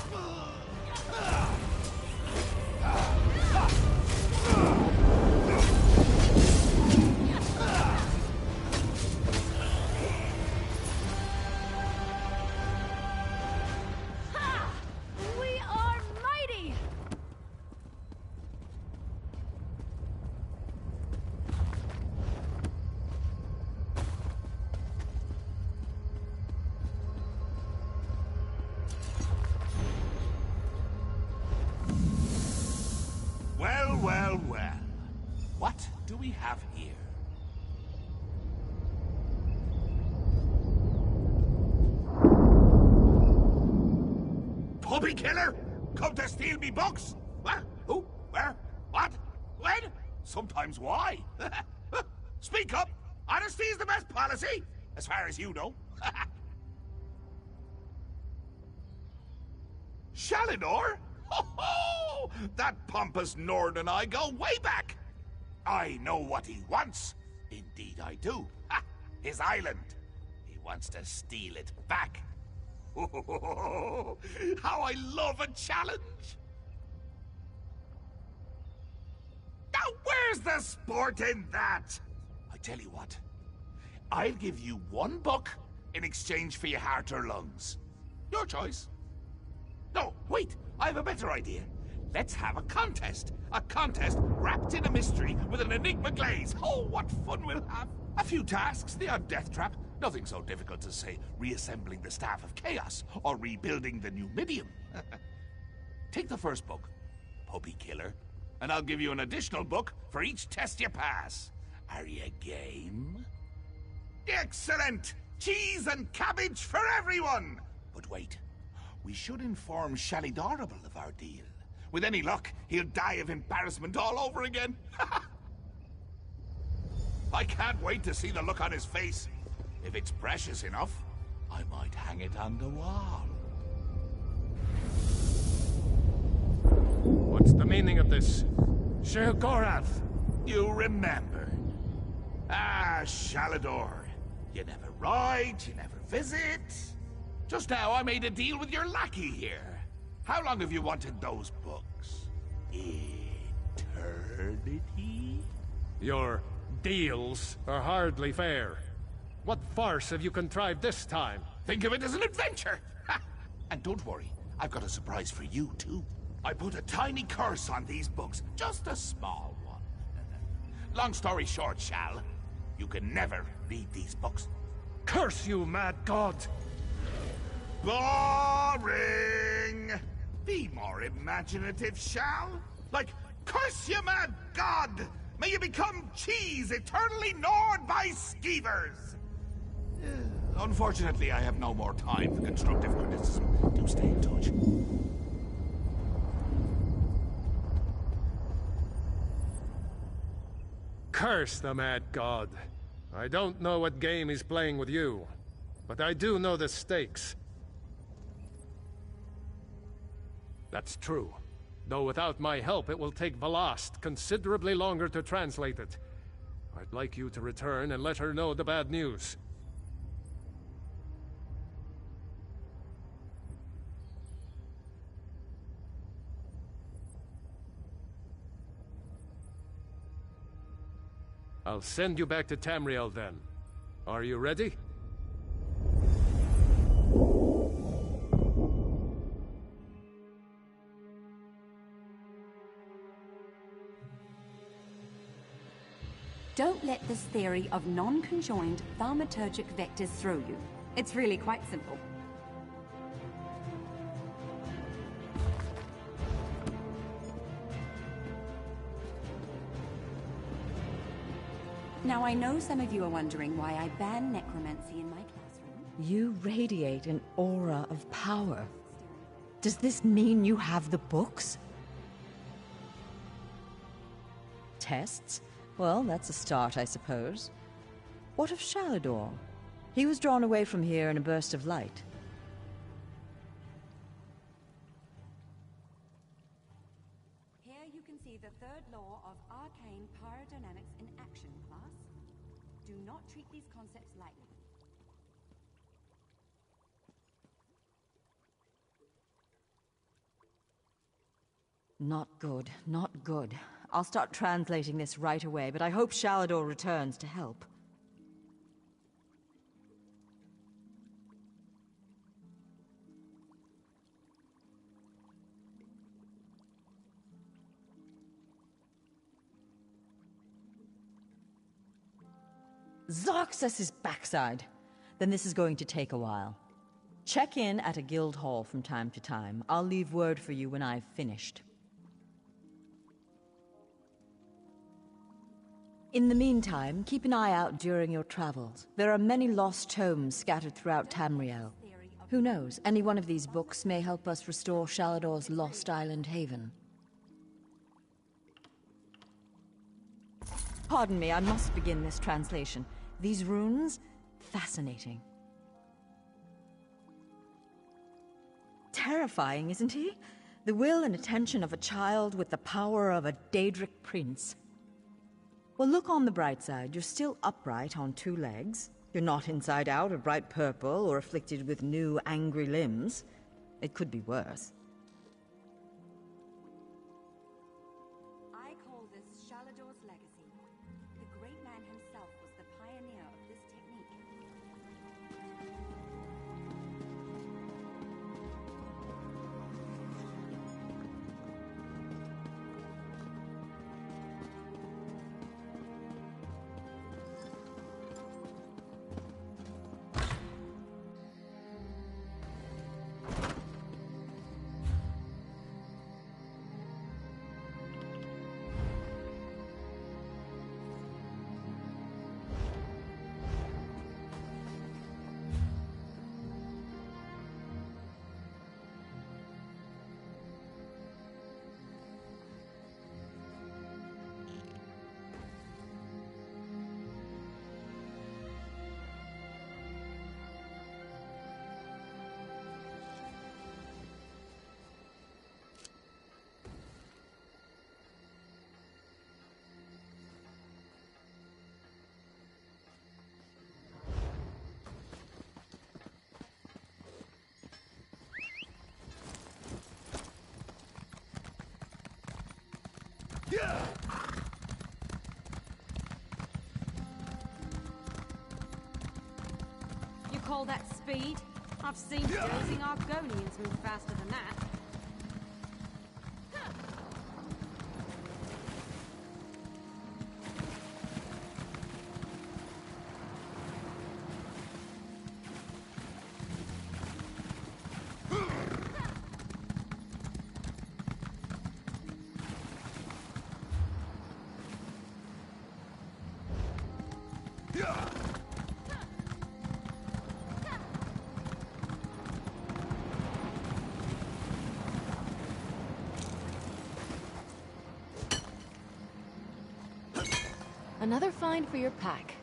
We are mighty! Well, well, well. What do we have here? Puppy killer? Come to steal me books? What? Who? Where? What? When? Sometimes why? Speak up! Honesty is the best policy, as far as you know. Shalinor? Ho-ho! That pompous Nord and I go way back. I know what he wants. Indeed I do. Ha! His island. He wants to steal it back. How I love a challenge! Now where's the sport in that? I tell you what, I'll give you one book in exchange for your heart or lungs. Your choice. No, wait, I have a better idea. Let's have a contest. A contest wrapped in a mystery with an enigma glaze. Oh, what fun we'll have. A few tasks, the odd death trap. Nothing so difficult as, say, reassembling the Staff of Chaos or rebuilding the Numidium. Take the first book, Puppy Killer, and I'll give you an additional book for each test you pass. Are you game? Excellent! Cheese and cabbage for everyone! But wait, we should inform Shalidorable of our deal. With any luck, he'll die of embarrassment all over again. I can't wait to see the look on his face. If it's precious enough, I might hang it on the wall. What's the meaning of this? Sheogorath! You remember. Ah, Shalador. You never ride, you never visit. Just now I made a deal with your lackey here. How long have you wanted those books? Eternity? Your deals are hardly fair. What farce have you contrived this time? Think of it as an adventure! Ha! And don't worry, I've got a surprise for you, too. I put a tiny curse on these books, just a small one. Long story short, Shal, you can never read these books. Curse you, mad god! Boring! Be more imaginative, Shal. Like, curse you, mad god! May you become cheese eternally gnawed by skeevers! Unfortunately, I have no more time for constructive criticism. Do stay in touch. Curse the mad god. I don't know what game he's playing with you, but I do know the stakes. That's true. Though without my help, it will take Velast considerably longer to translate it. I'd like you to return and let her know the bad news. I'll send you back to Tamriel then. Are you ready? Don't let this theory of non-conjoined thaumaturgic vectors throw you. It's really quite simple. Now, I know some of you are wondering why I ban necromancy in my classroom. You radiate an aura of power. Does this mean you have the books? Tests? Well, that's a start, I suppose. What of Shalador? He was drawn away from here in a burst of light. Here you can see the third law of arcane pyrodynamics in action, class. Do not treat these concepts lightly. Not good, not good. I'll start translating this right away, but I hope Shalador returns to help. Zarxus' backside! Then this is going to take a while. Check in at a guild hall from time to time. I'll leave word for you when I've finished. In the meantime, keep an eye out during your travels. There are many lost tomes scattered throughout Tamriel. Who knows, any one of these books may help us restore Shalador's lost island haven. Pardon me, I must begin this translation. These runes? Fascinating. Terrifying, isn't he? The will and attention of a child with the power of a Daedric prince. Well, look on the bright side. You're still upright on 2 legs. You're not inside out or bright purple or afflicted with new angry limbs. It could be worse. I call this Shalador's legacy. The great man himself was the pioneer of this technique. You call that speed? I've seen dozing Argonians move faster than that. Another find for your pack.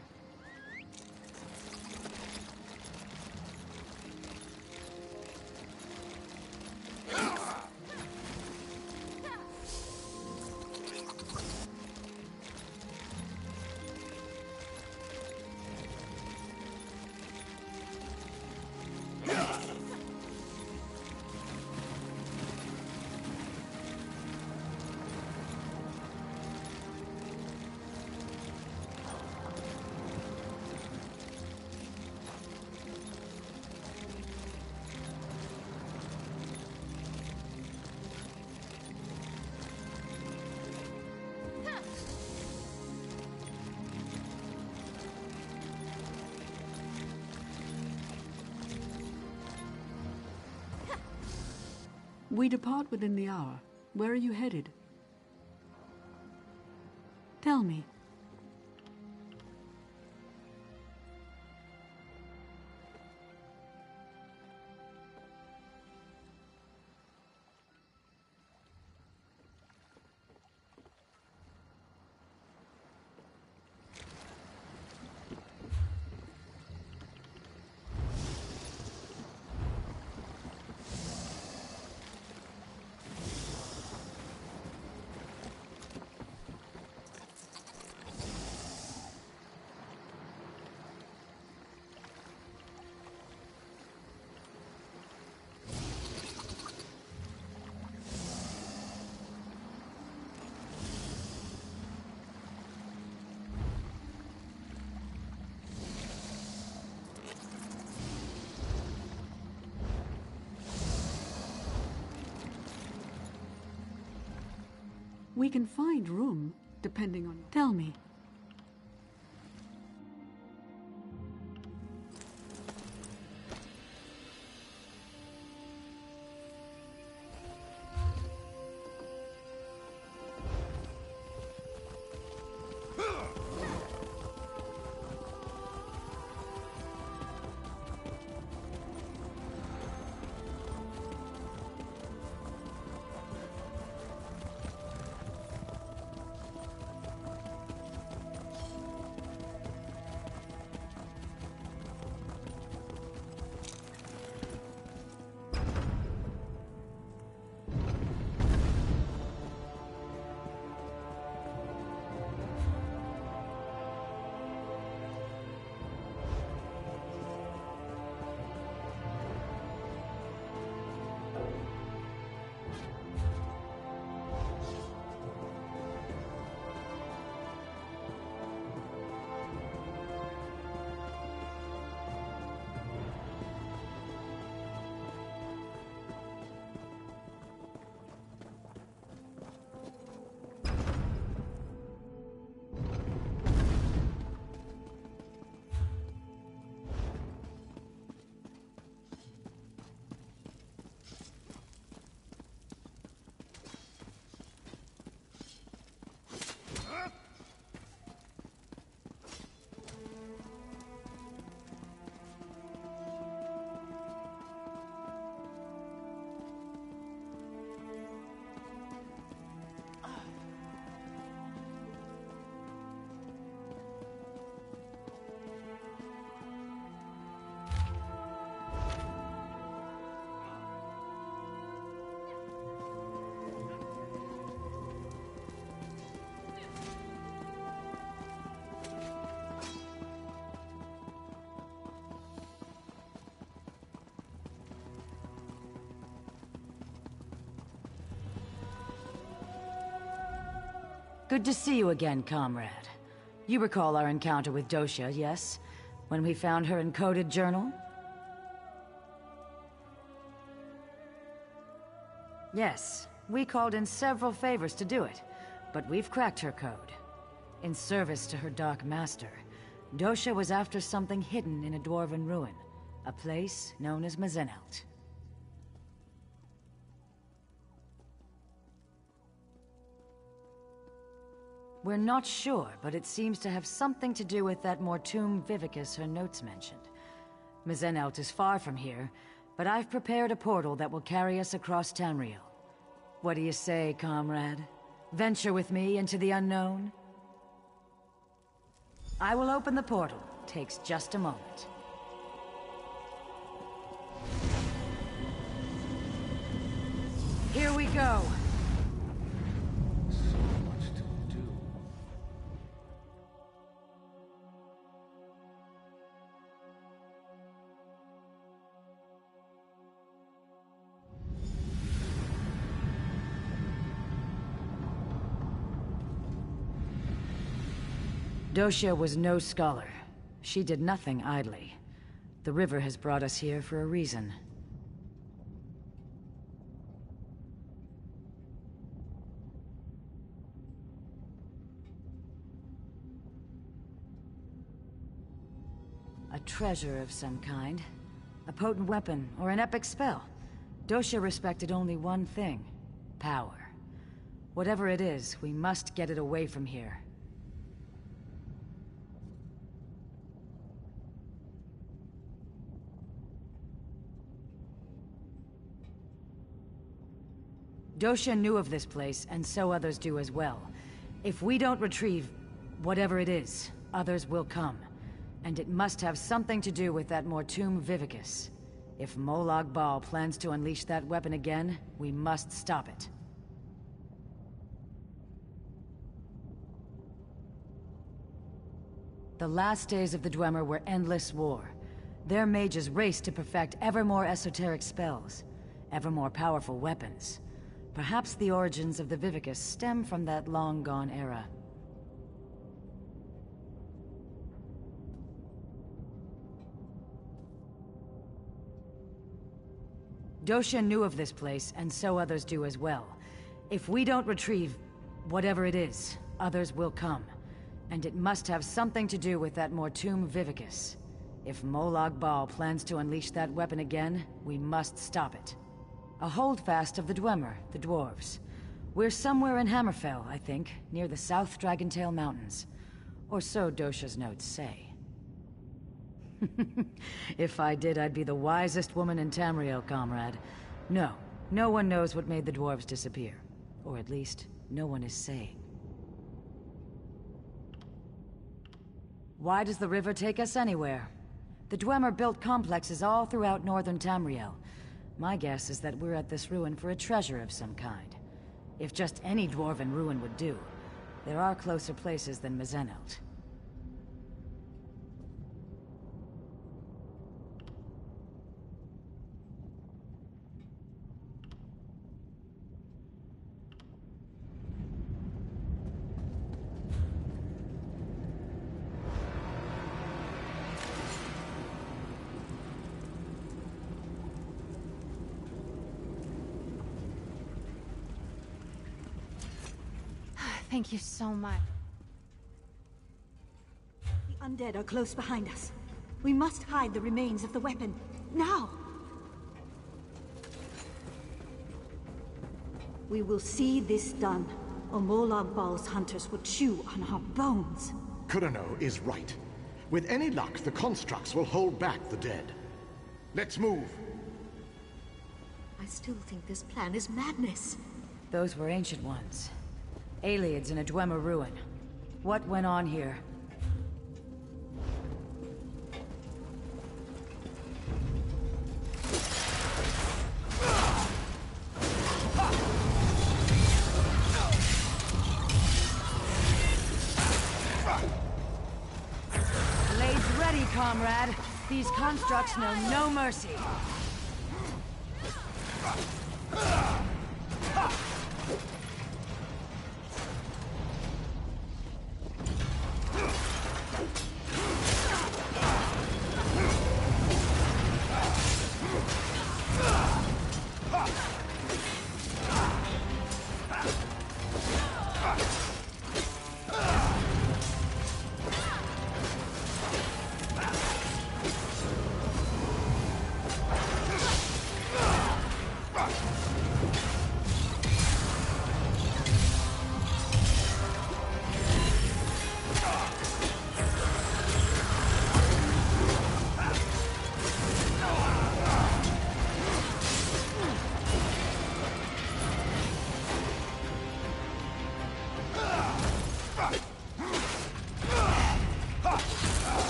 We depart within the hour. Where are you headed? Tell me. We can find room, depending on... Tell me. Good to see you again, comrade. You recall our encounter with Dosha, yes? When we found her encoded journal? Yes, we called in several favors to do it, but we've cracked her code. In service to her Dark Master, Dosha was after something hidden in a dwarven ruin, a place known as Mazenelt. We're not sure, but it seems to have something to do with that Mortum Vivicus her notes mentioned. Mazenelt is far from here, but I've prepared a portal that will carry us across Tamriel. What do you say, comrade? Venture with me into the unknown? I will open the portal. Takes just a moment. Here we go! Dosha was no scholar. She did nothing idly. The river has brought us here for a reason. A treasure of some kind. A potent weapon or an epic spell. Dosha respected only one thing. Power. Whatever it is, we must get it away from here. Dosha knew of this place, and so others do as well. If we don't retrieve whatever it is, others will come. And it must have something to do with that Mortum Vivicus. If Molag Bal plans to unleash that weapon again, we must stop it. The last days of the Dwemer were endless war. Their mages raced to perfect ever more esoteric spells, ever more powerful weapons. Perhaps the origins of the Vivicus stem from that long-gone era. Dosha knew of this place, and so others do as well. If we don't retrieve whatever it is, others will come. And it must have something to do with that Mortum Vivicus. If Molag Bal plans to unleash that weapon again, we must stop it. A holdfast of the Dwemer, the dwarves. We're somewhere in Hammerfell, I think, near the South Dragontail Mountains. Or so Dosha's notes say. If I did, I'd be the wisest woman in Tamriel, comrade. No, no one knows what made the dwarves disappear. Or at least, no one is saying. Why does the river take us anywhere? The Dwemer built complexes all throughout northern Tamriel. My guess is that we're at this ruin for a treasure of some kind. If just any dwarven ruin would do, there are closer places than Mizenelt. Thank you so much. The undead are close behind us. We must hide the remains of the weapon. Now! We will see this done, or Molag Bal's hunters will chew on our bones. Kurano is right. With any luck, the constructs will hold back the dead. Let's move. I still think this plan is madness. Those were ancient ones. Aliens in a Dwemer ruin. What went on here? Blades ready, comrade. These constructs know no mercy.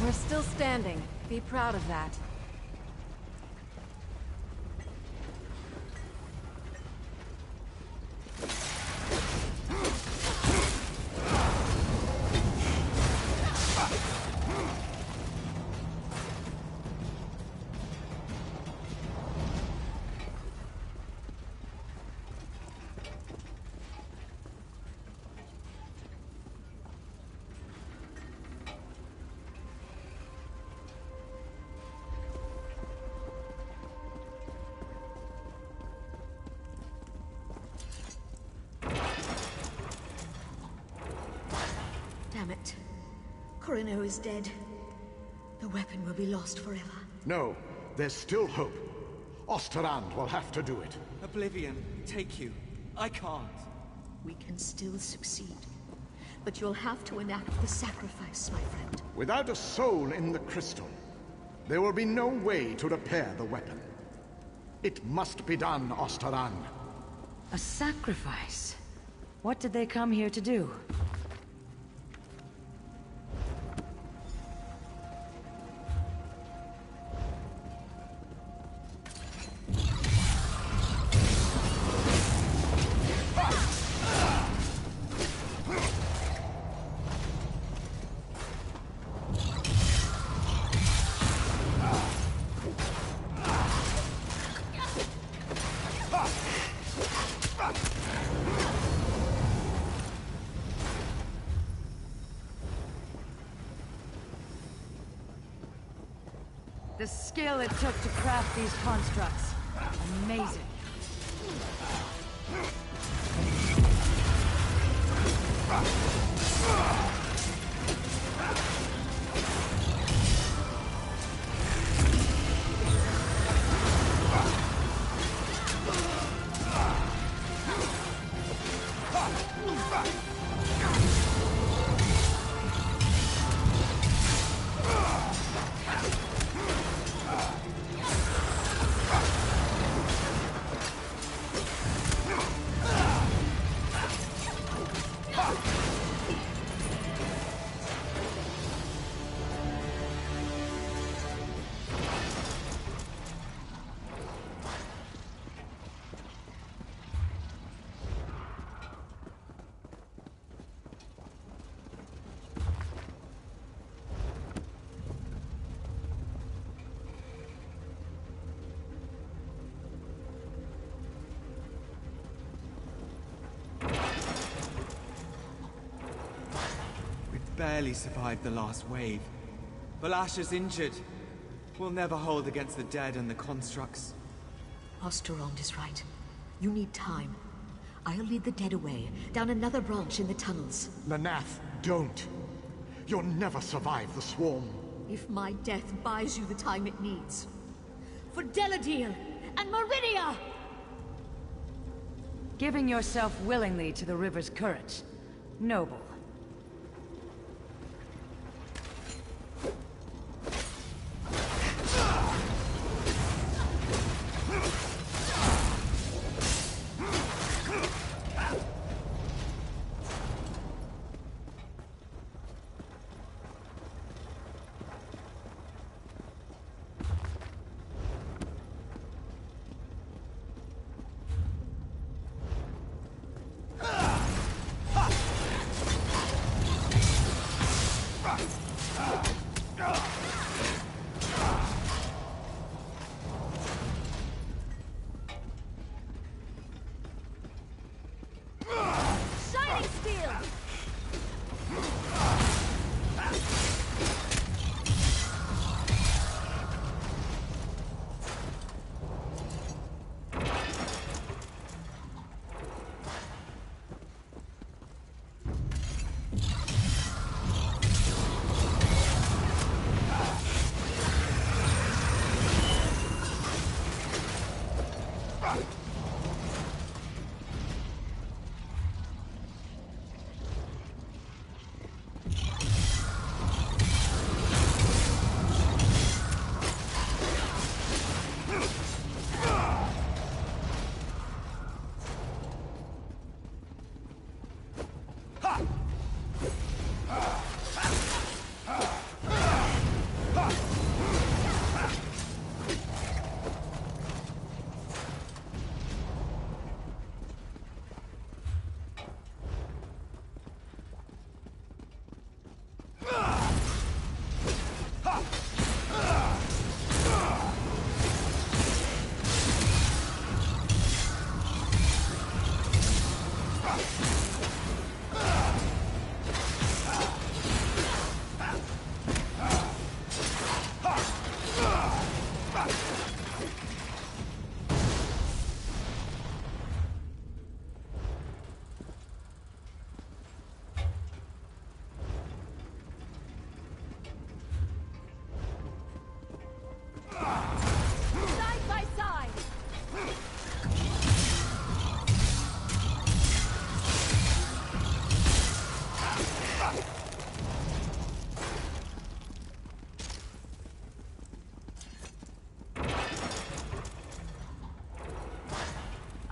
We're still standing. Be proud of that. that. Corino is dead. The weapon will be lost forever. No, there's still hope. Osterand will have to do it. Oblivion, take you. I can't. We can still succeed. But you'll have to enact the sacrifice, my friend. Without a soul in the crystal, there will be no way to repair the weapon. It must be done, Osterand. A sacrifice? What did they come here to do? The skill it took to craft these constructs. Amazing. Barely survived the last wave. Balasha's injured. We'll never hold against the dead and the constructs. Osterand is right. You need time. I'll lead the dead away, down another branch in the tunnels. Lanath, don't. You'll never survive the swarm. If my death buys you the time it needs. For Deladil and Meridia! Giving yourself willingly to the river's current. Noble.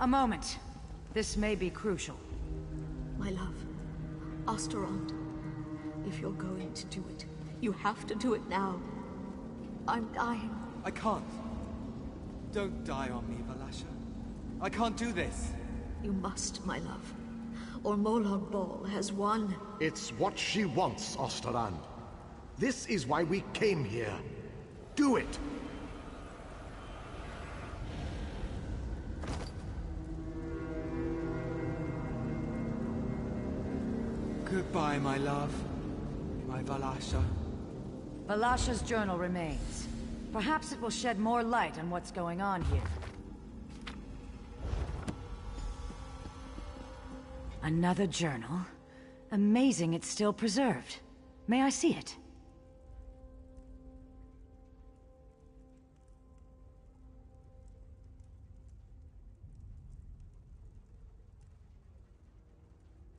A moment. This may be crucial. My love, Osterond, if you're going to do it, you have to do it now. I'm dying. I can't. Don't die on me, Valasha. I can't do this. You must, my love. Or Molag Bal has won. It's what she wants, Osterand. This is why we came here. Do it! Goodbye, my love. My Valasha. Valasha's journal remains. Perhaps it will shed more light on what's going on here. Another journal? Amazing it's still preserved. May I see it?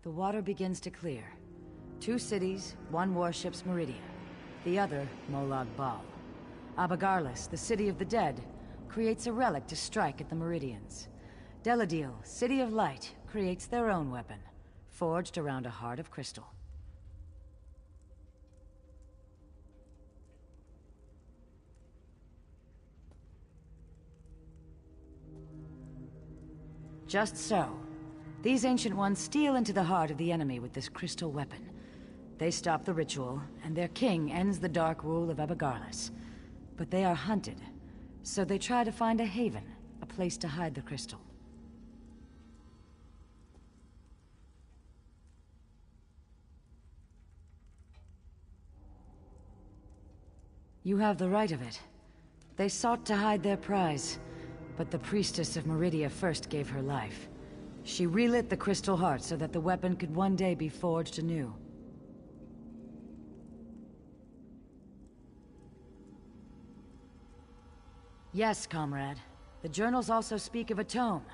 The water begins to clear. 2 cities, 1 warship's Meridia. The other, Molag Bal. Abagarlis, the city of the dead, creates a relic to strike at the Meridians. Deladil, City of Light, creates their own weapon, forged around a heart of crystal. Just so. These Ancient Ones steal into the heart of the enemy with this crystal weapon. They stop the ritual, and their king ends the dark rule of Abagarlis. But they are hunted, so they try to find a haven, a place to hide the crystal. You have the right of it. They sought to hide their prize, but the priestess of Meridia first gave her life. She relit the crystal heart so that the weapon could one day be forged anew. Yes, comrade. The journals also speak of a tome.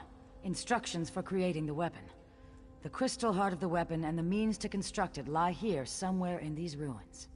Instructions for creating the weapon. The crystal heart of the weapon and the means to construct it lie here somewhere in these ruins.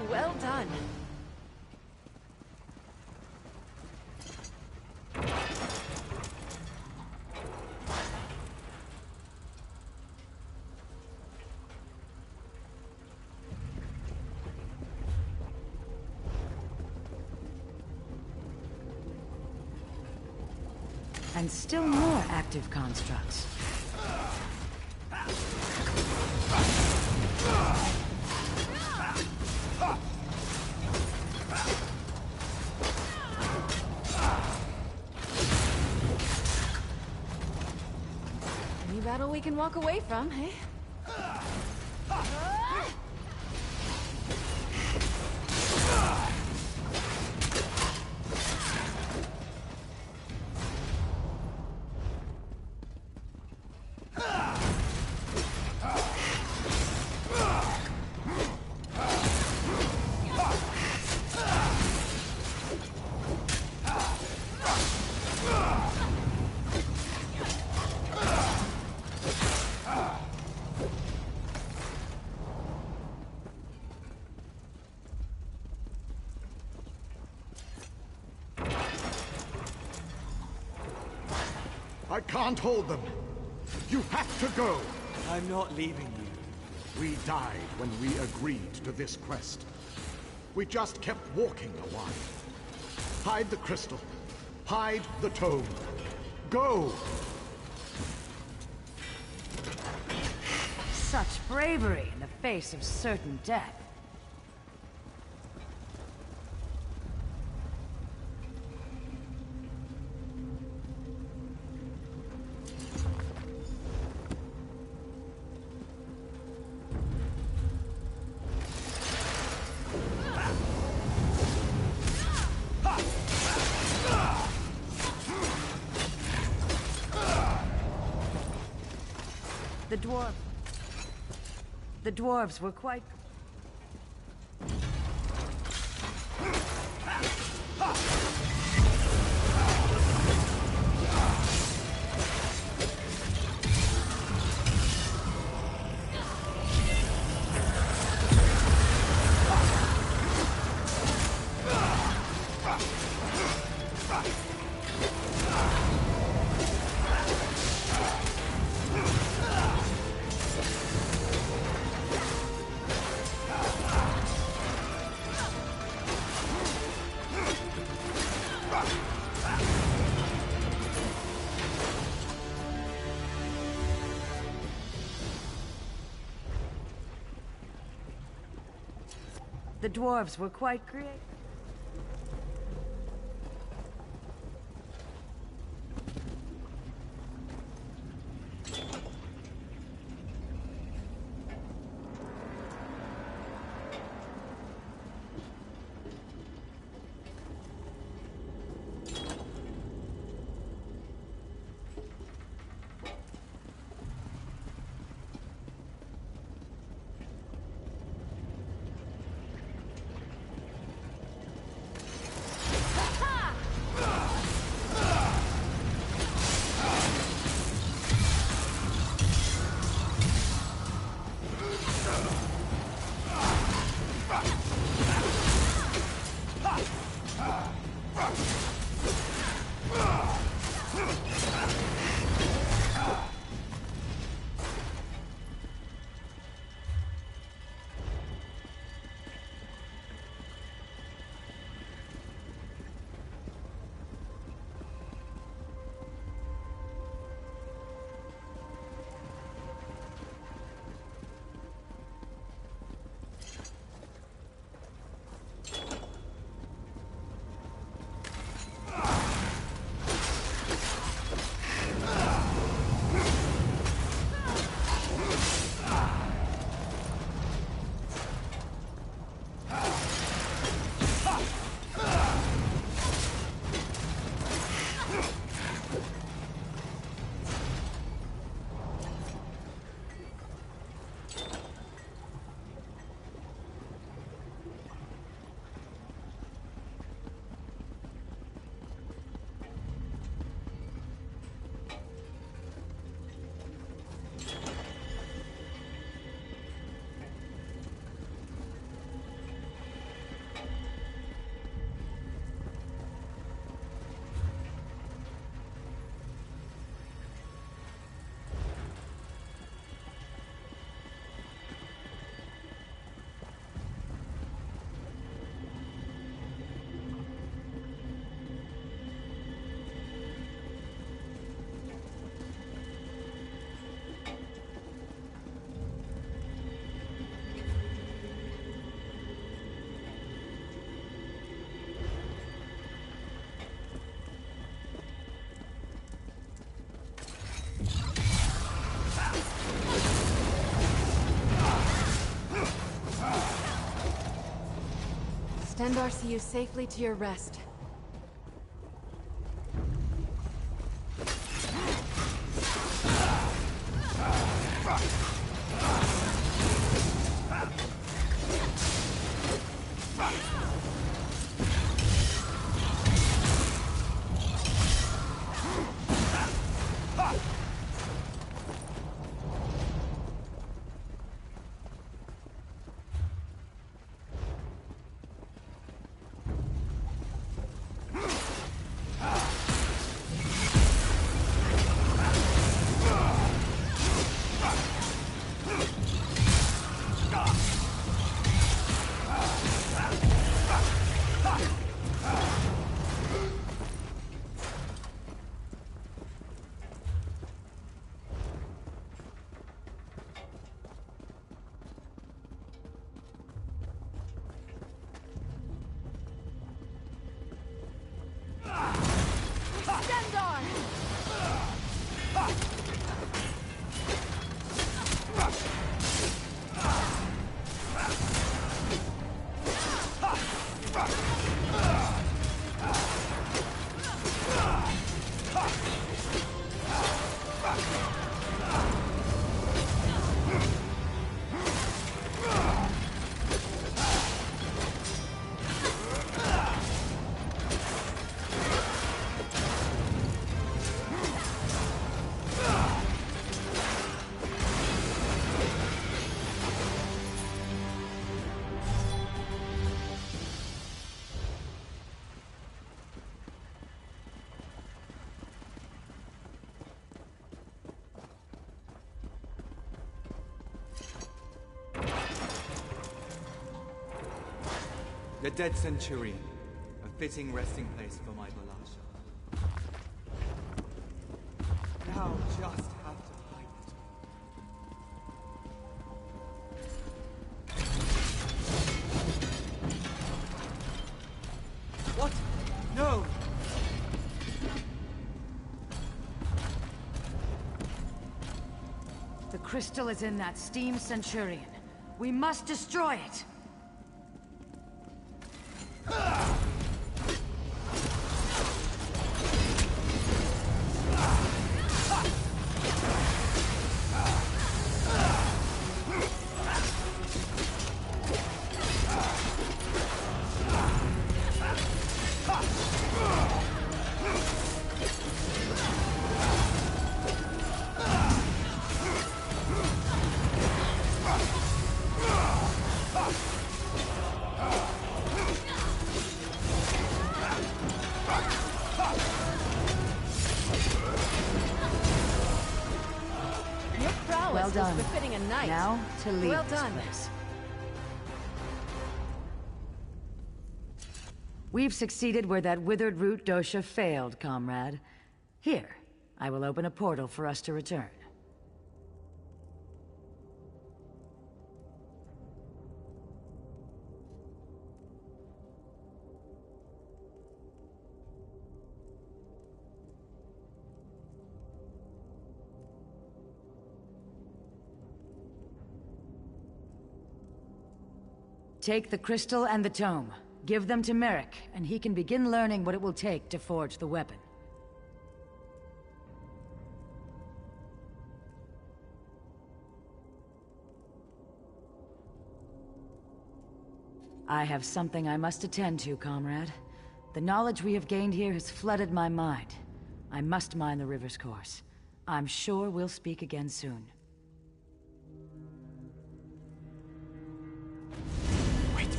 Well done. And still more active constructs. we can walk away from, eh? I can't hold them. You have to go. I'm not leaving you. We died when we agreed to this quest. We just kept walking a while. Hide the crystal. Hide the tome. Go! Such bravery in the face of certain death. The dwarves were quite... The dwarves were quite creative. Stendarr see you safely to your rest. The dead Centurion. A fitting resting place for my Balasha. Now just have to fight it. What? No! The crystal is in that steam Centurion. We must destroy it! Well done. Befitting a knight. Now to leave well this done. place. We've succeeded where that withered root dosha failed, comrade. Here, I will open a portal for us to return. Take the crystal and the tome. Give them to Merrick, and he can begin learning what it will take to forge the weapon. I have something I must attend to, comrade. The knowledge we have gained here has flooded my mind. I must mind the river's course. I'm sure we'll speak again soon.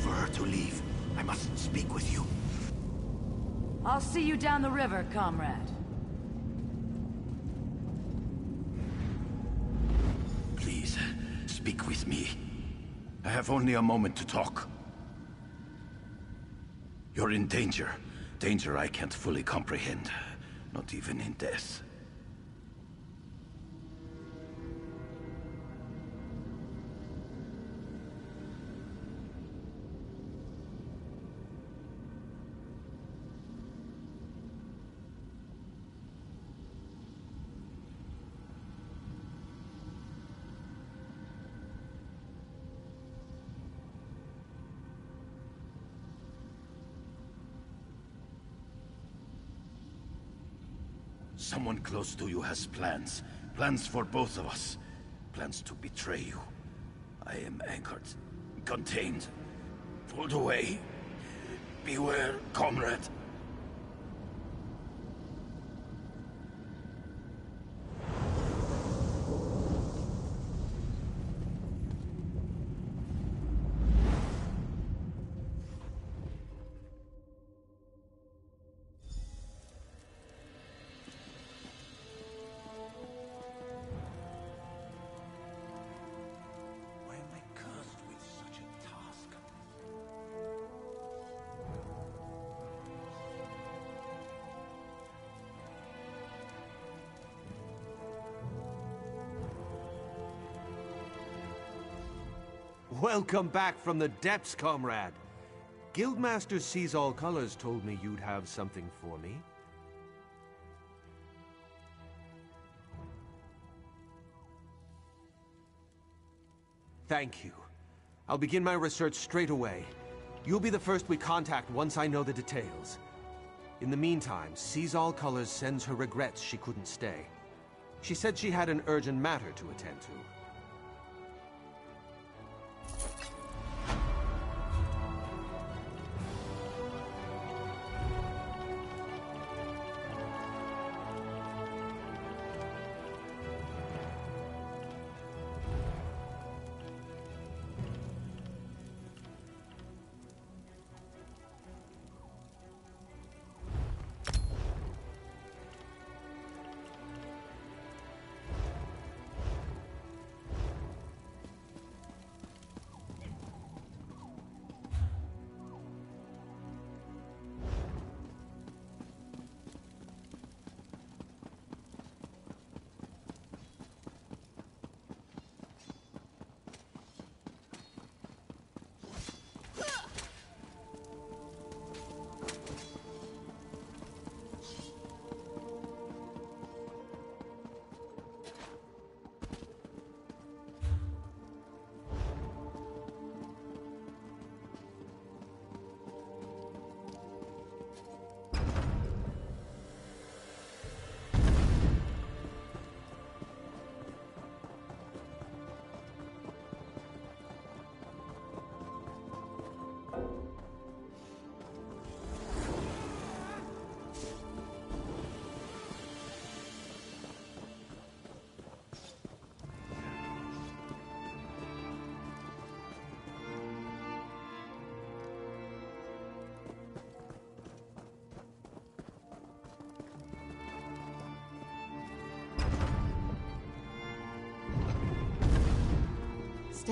For her to leave. I must speak with you. I'll see you down the river, comrade. Please, speak with me. I have only a moment to talk. You're in danger. Danger I can't fully comprehend. Not even in death. Someone close to you has plans. Plans for both of us. Plans to betray you. I am anchored, contained, pulled away. Beware, comrade. Welcome back from the depths, comrade. Guildmaster Sees All Colors told me you'd have something for me. Thank you. I'll begin my research straight away. You'll be the first we contact once I know the details. In the meantime, Sees All Colors sends her regrets she couldn't stay. She said she had an urgent matter to attend to.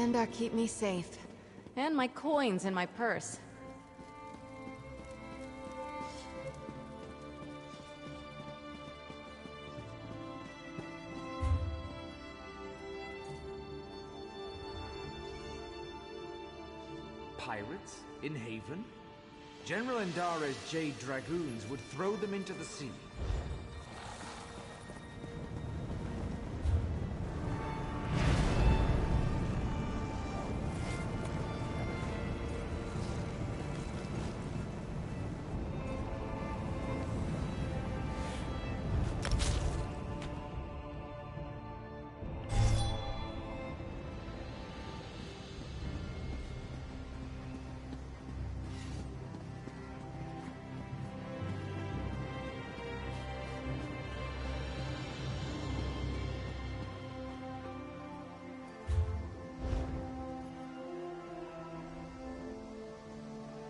Stendarr keep me safe. And my coins in my purse. Pirates? In Haven? General Endara's Jade Dragoons would throw them into the sea.